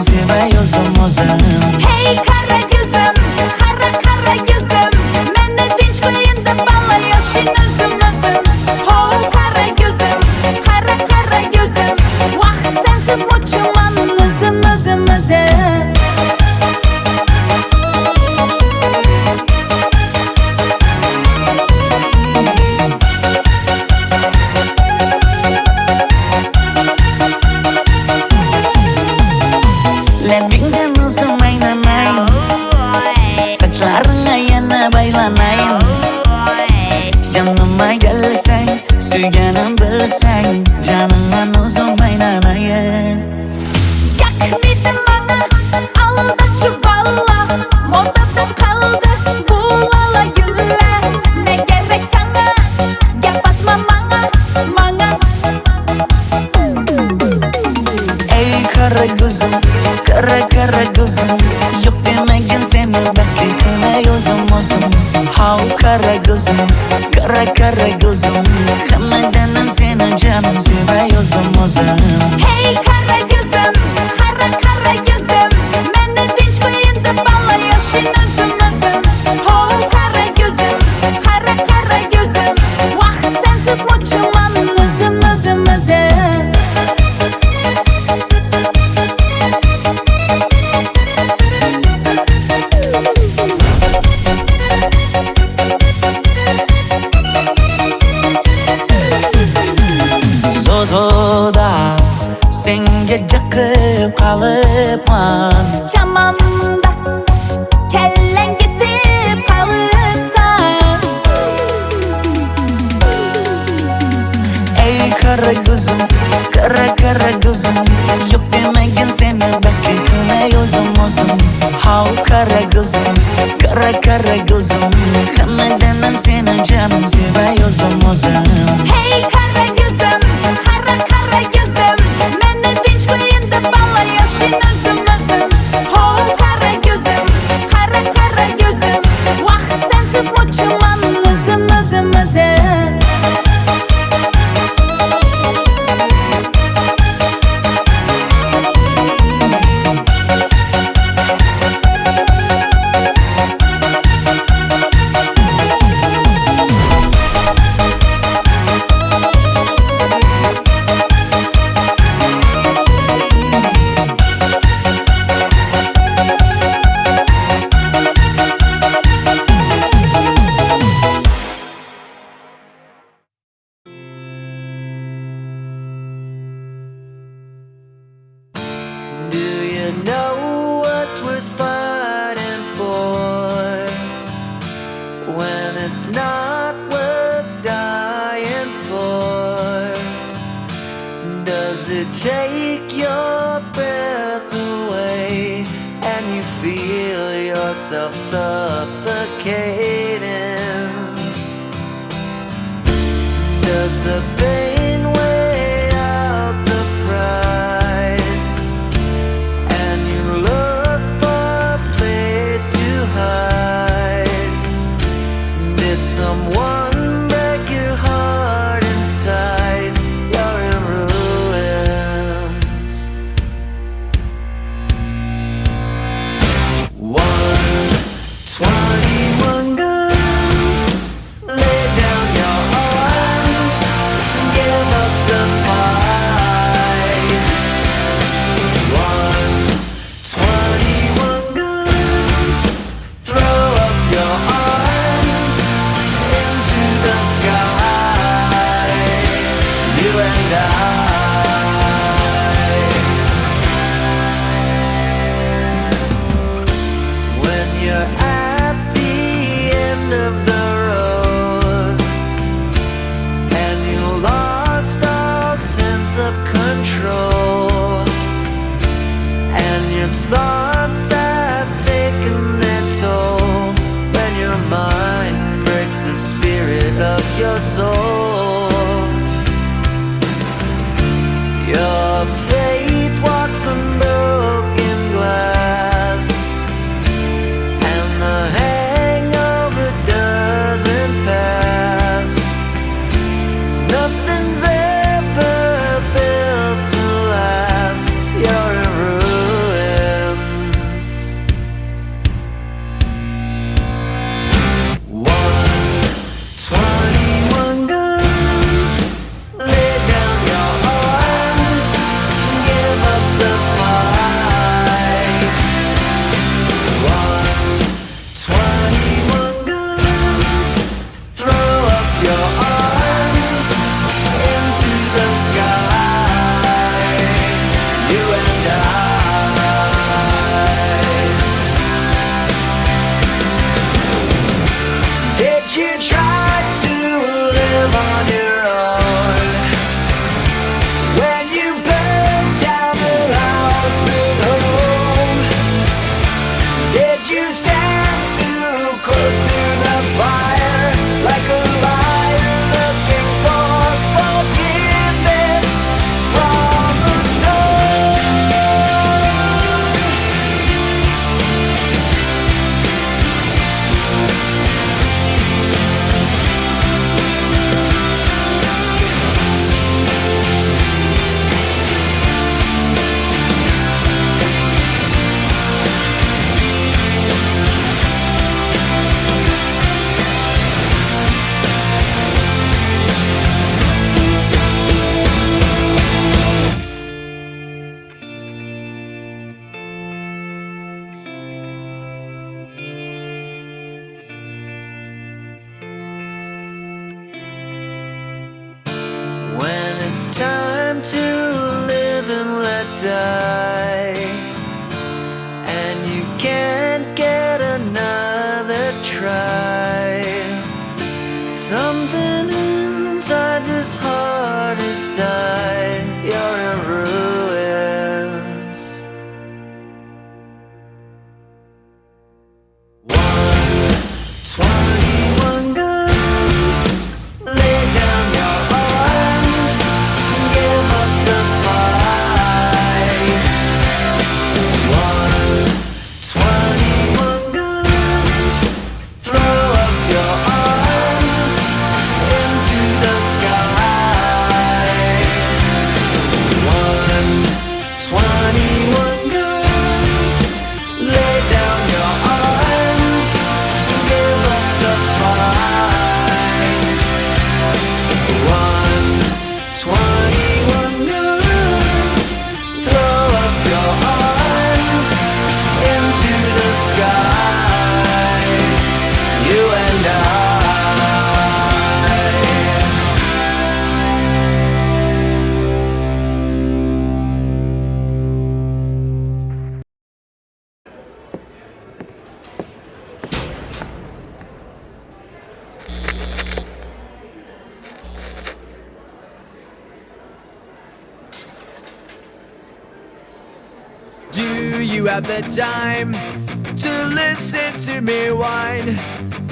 Suyganim bilsang Canimdan o'zim aylanayin Yakmidin bana aldaçı balla Modada kaldı bu lala güller Ne gerek sana gap atma bana Ey kara gözüm Kara gözüm Yok demegin seni baxtli qilay o'zim Hav kara gözüm Kara gözüm Hammadanam seni canım sevay o'zim Hey kara gözüm kara gözüm Meni dinç koyun da balla yaşın özüm Ho kara gözüm kara gözüm Vah sensiz muçuman özüm Zozoda senga jaqib qolibman Chamamda kellang ketib qolibsan Ey kara gözüm Kara gözüm Yok demegin seni baxtli qilay o'zim Hav kara gözüm Kara gözüm Hammadanam seni canım sevay o'zim Hey kara gözüm kara gözüm Meni dinç koyun da balla yaşın özüm Ho kara gözüm kara gözüm Vah sensiz muçuman özüm Do you know what's worth fighting for When it's not worth dying for Does it take your breath away And you feel yourself suffocating Does the pain weigh out the pride And you look for a place to hide Did someone break your heart inside? You're in ruins 121 guns Lay down your arms it's time to live and let die, and you can't get another try. Something inside this heart has died. You're in ruins. 121 guns. Lay down your arms. Give up the fight. 121 guns. Throw up your arms into the sky. 121 guns. Lay down your arms. Give up the fight. 121 guns. Throw up your arms into the sky. You and I. Do you have the time to listen to me whine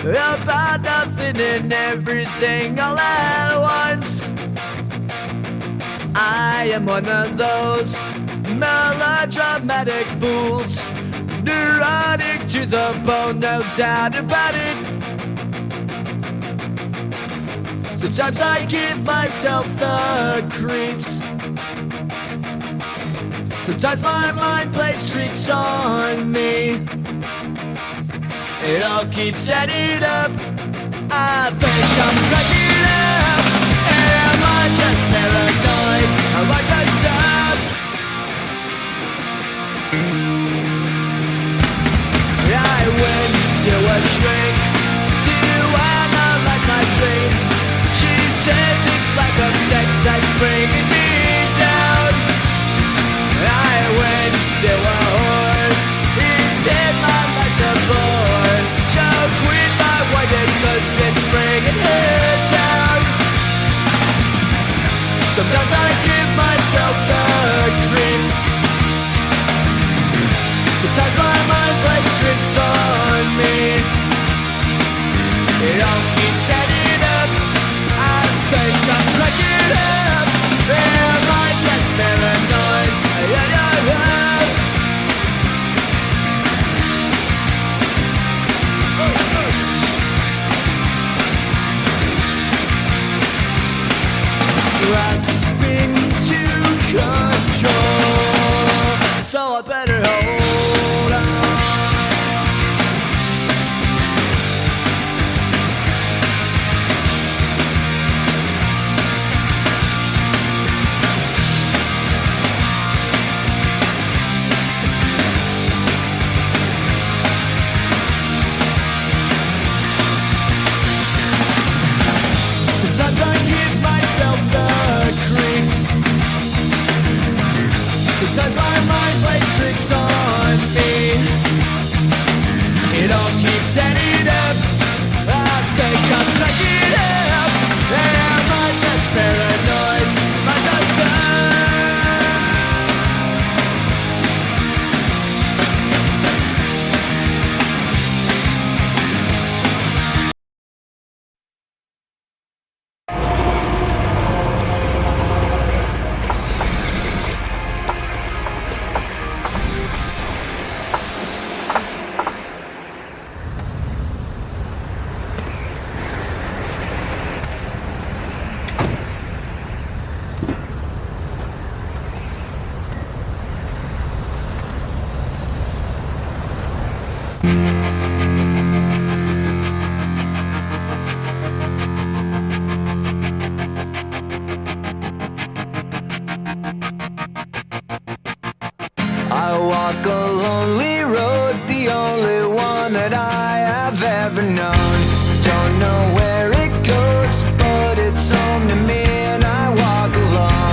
about nothing and everything all at once? I am one of those melodramatic fools, neurotic to the bone, no doubt about it. Sometimes I give myself the creeps. Sometimes my mind plays tricks on me. It all keeps adding up. I think I'm cracking up. Am I just paranoid? Am I just up? I went to a shrink to analyze my dreams. She says it's lack of sex that's bringing me down. I went to a whore. He said my life's a bore. Choke with my white cause it's bringing her down. Sometimes I give myself the creeps. Sometimes my mind plays tricks on me. It all keeps adding up. I think I'm cracking up. Am I just paranoid? Grasping to control, so I better hold on. Sometimes I give myself the creeps. Sometimes my mind plays tricks on me. It all keeps adding up. I think I'm cracking up. Am I just paranoid? Am I just I walk a lonely road, the only one that I have ever known. Don't know where it goes, but it's home to me and I walk alone.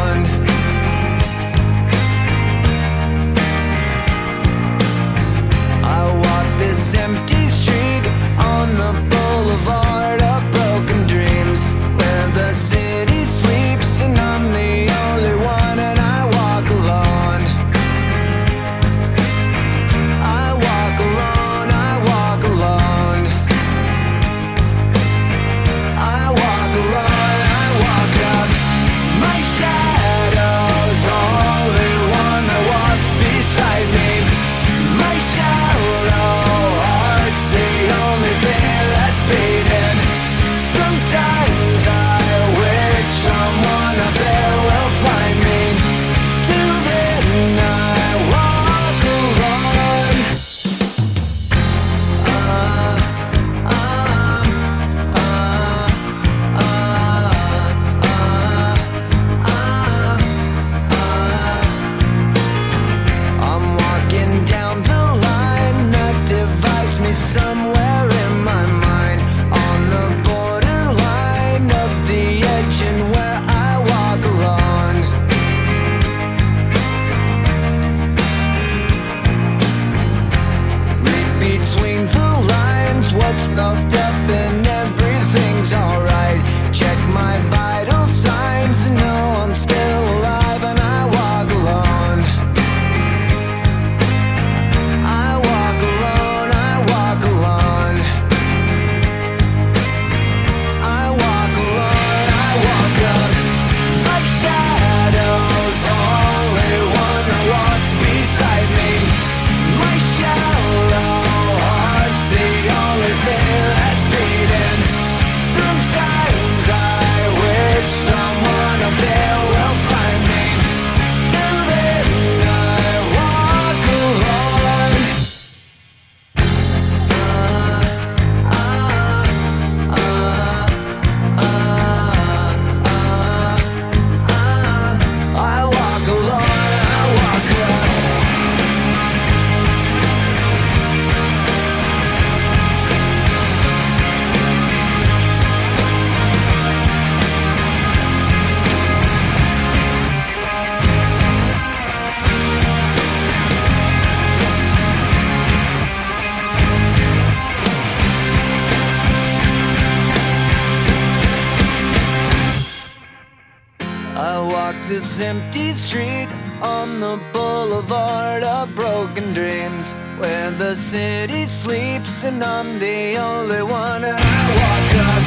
I walk this empty street on the boulevard of broken dreams, where the city sleeps and I'm the only one. And I walk up,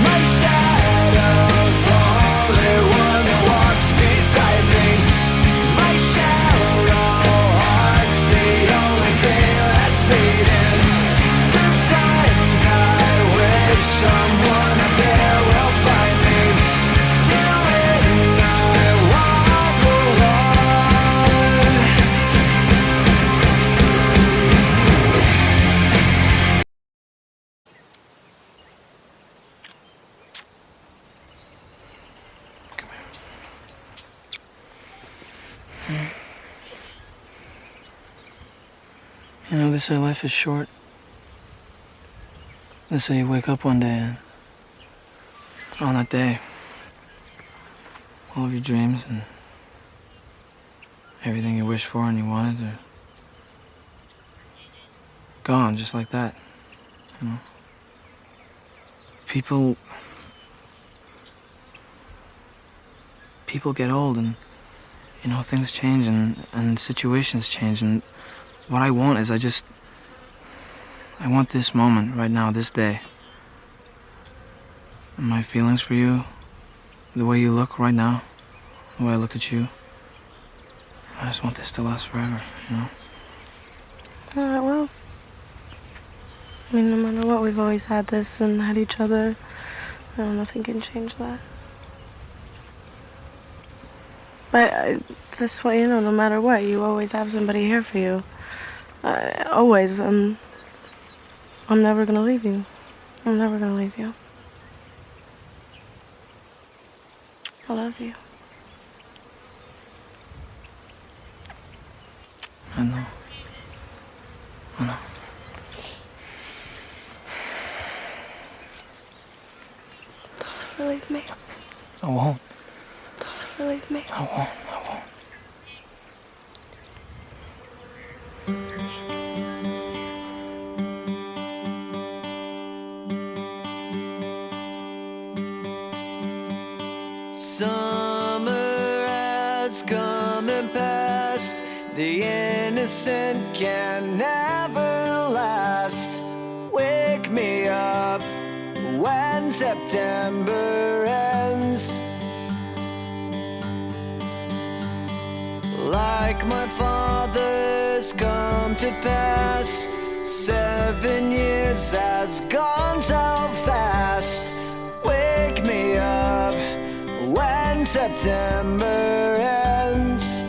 my shadow's only one that walks beside me. My shallow heart's the only thing that's beating. Sometimes I wish someone up there will find me. Till then I walk alone. You know, they say life is short. They say you wake up one day and on that day, all of your dreams and everything you wished for and you wanted are gone just like that, you know? People get old and, you know, things change and situations change, and what I want is I want this moment right now, this day. And my feelings for you, the way you look right now, the way I look at you. I just want this to last forever, you know? Alright, well. I mean, no matter what, we've always had this and had each other. Nothing can change that. But I just want you to know, no matter what, you always have somebody here for you. Always. I'm never gonna leave you. I'm never gonna leave you. I love you. I know. I know. Don't ever leave me. I won't. Don't ever leave me. I won't. Summer has come and passed. The innocent can never last. Wake me up when September ends. Like my father's come to pass, 7 years has gone so fast. Wake me up when September ends.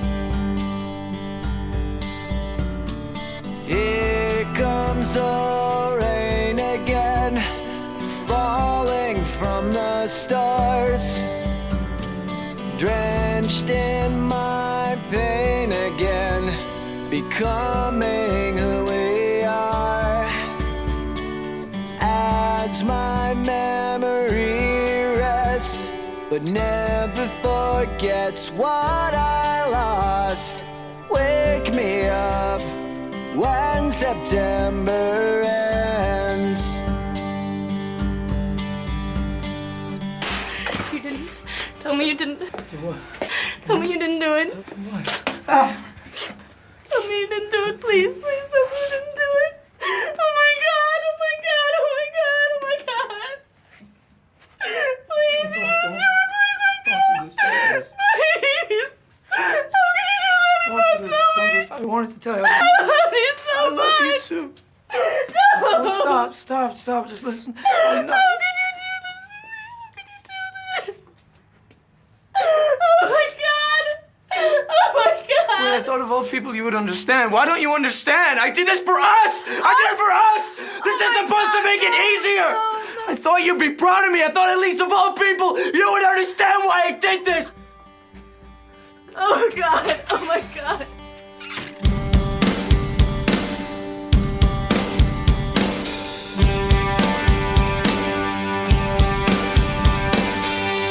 Here comes the rain again, falling from the stars, drenched in my pain again, becoming who we are. As my memory rests, but never forgets what I lost. Wake me up when September ends. You didn't. Tell me you didn't. Do what? Tell me you didn't do it. Do what? Tell me you didn't do it, please. Please tell me you didn't do it. Oh my God, oh my God, oh my God, oh my God. Please, you didn't do it. Please, oh God. Please. How can you do that about somebody? I wanted to tell you. I love you so I love you much. too. No. Oh, stop. Just listen. How can you do this to me? How can you do this? Oh my God. Oh my God. When I thought of all people you would understand. Why don't you understand? I did this for us! I did it for us! This is supposed to make it easier! I thought you'd be proud of me. I thought at least of all people you would understand why I did this! Oh God. Oh my God.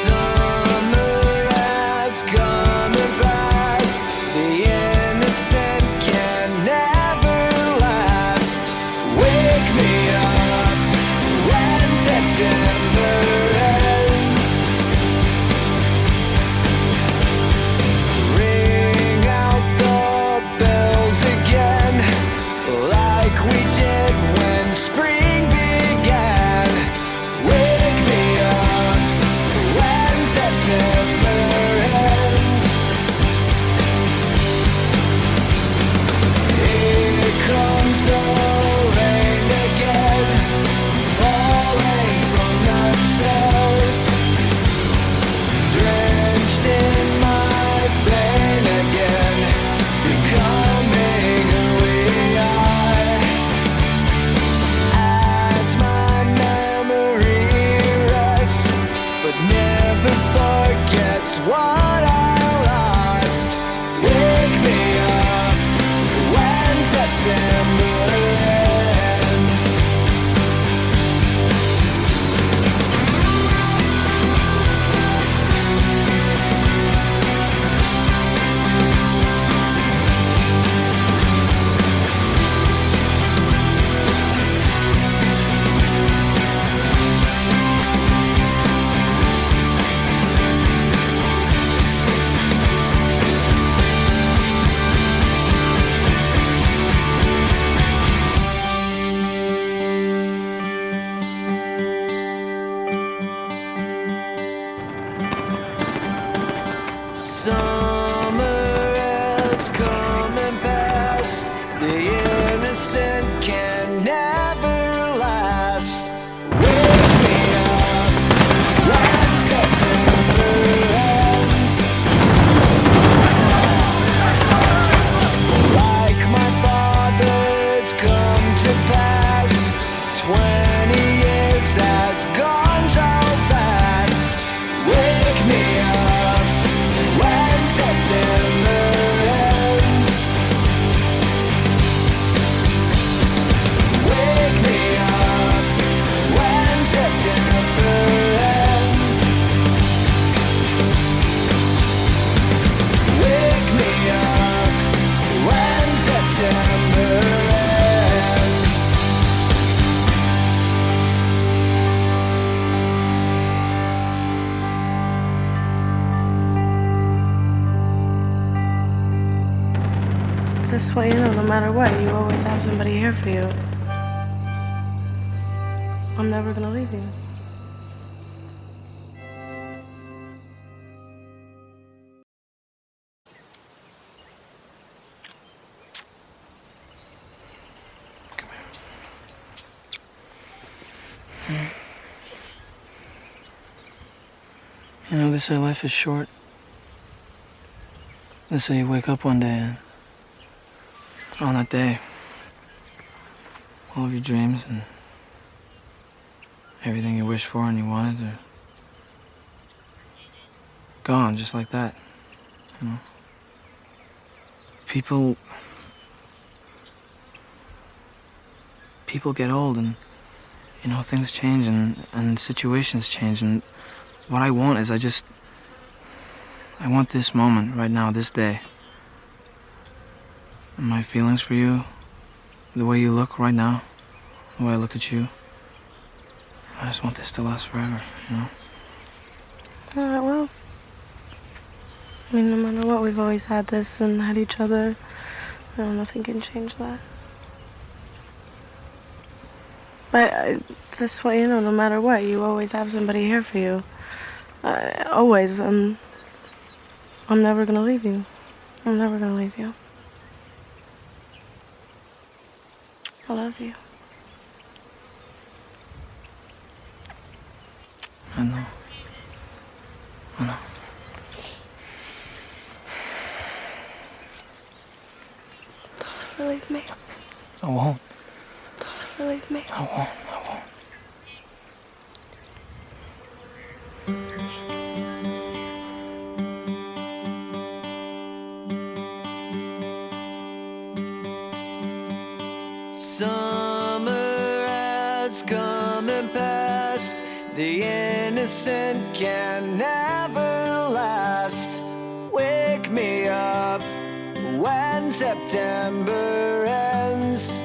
Summer has come and passed. The innocent can never last. Wake me up when September ends. gets what I lost. Wake me up when September ends. Summer has come and passed. The innocent can never last. Wake me up when September ends. Like my father's come to pass. 20 years has gone so fast. Wake me up when September ends. Wake me up when September ends. Wake me up when September ends. This way, no matter what, you always have somebody here for you. I'm never gonna leave you. You know, they say life is short. They say you wake up one day and on that day, all of your dreams and everything you wished for and you wanted are gone just like that, you know? People get old and, you know, things change and situations change, and what I want is I want this moment right now, this day. And my feelings for you, the way you look right now, the way I look at you. I just want this to last forever, you know? Alright, well. I mean, no matter what, we've always had this and had each other. Nothing can change that. But this way, no matter what, you always have somebody here for you. Always, and I'm never gonna leave you. I'm never gonna leave you. I love you. I know. I know. Don't ever leave me. I won't. Don't ever leave me. I won't. Summer has come and passed. The innocent can never last. Wake me up when September ends.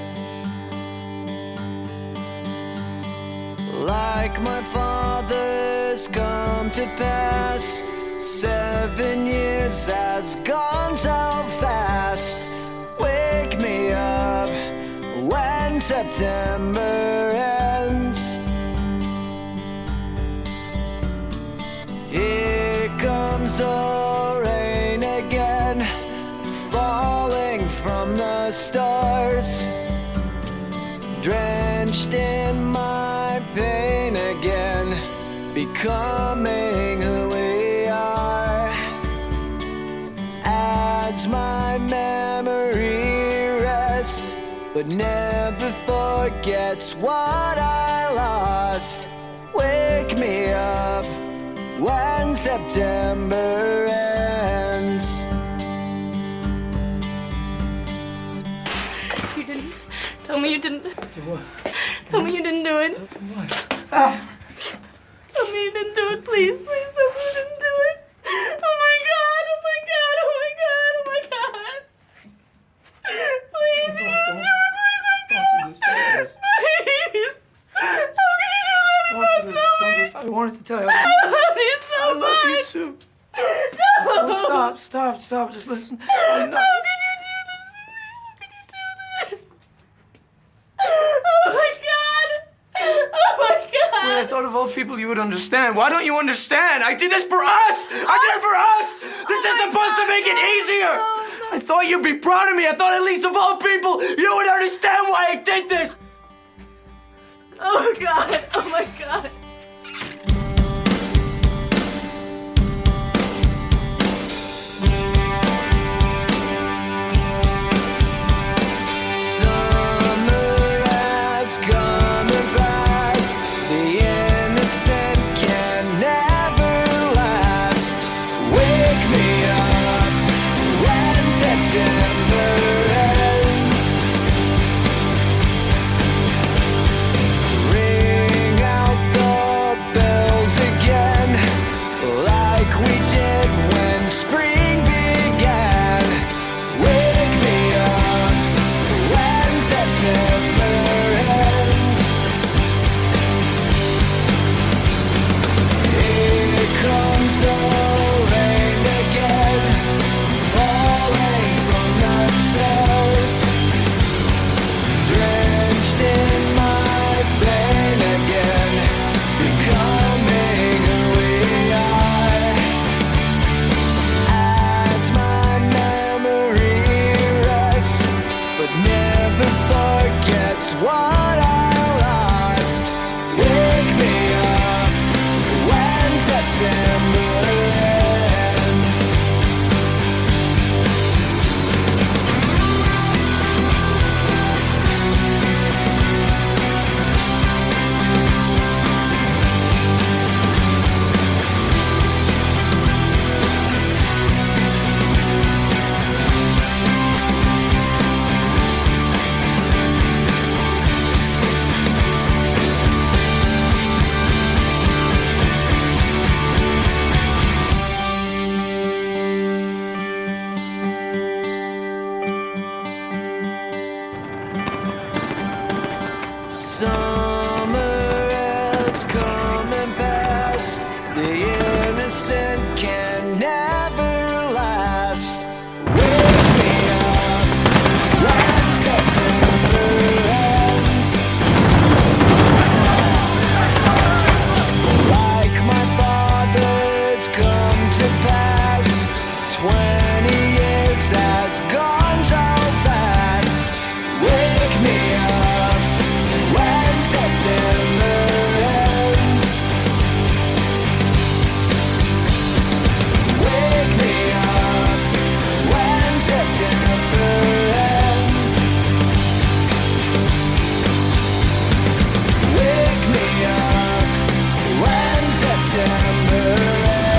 Like my father's come to pass. 7 years has gone so fast. Wake me up when September ends. Here comes the rain again, falling from the stars, drenched in my pain again, becoming who we are. As my memory rests, but never forgets what I lost. Wake me up when September ends. You didn't. Tell me you didn't. Do what? Tell me you didn't do it. Do what? Ah! Tell me you didn't do it, please. Please tell me you didn't do it. Oh my god, oh my god, oh my god, oh my god. Please, you didn't do it, please, oh god. Please. How can you do that? Don't do this. Don't do this. I wanted to tell you. I love you so I love you much. too. No. No, stop. Just listen. I know. How can you do this to me? How can you do this? Oh my god. Oh my god. When I thought of all people you would understand. Why don't you understand? I did this for us! I did it for us! This is supposed to make it easier! I thought you'd be proud of me. I thought at least of all people you would understand why I did this! Oh god. Oh my god. Summer has come and passed. The innocent can never last. Wake me up when September ends. Ring out the bells again, like we did when spring began. Wake me up when September ends. Here comes the rain again, falling from the stars, drenched in my pain again, becoming who we are. As my memory rests, but never forgets what I lost. Wake me up when September ends. Summer has come and passed. The innocent can never last. Wake me up when September ends. Like my father's come to pass. 20 years has gone so fast. Wake me up when September ends. Wake me up when September ends. Wake me up when September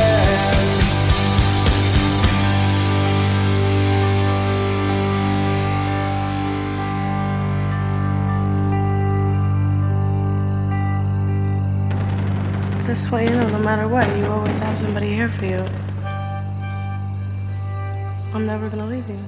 ends. This way, no matter what, you always have somebody here for you. I'm never gonna leave you.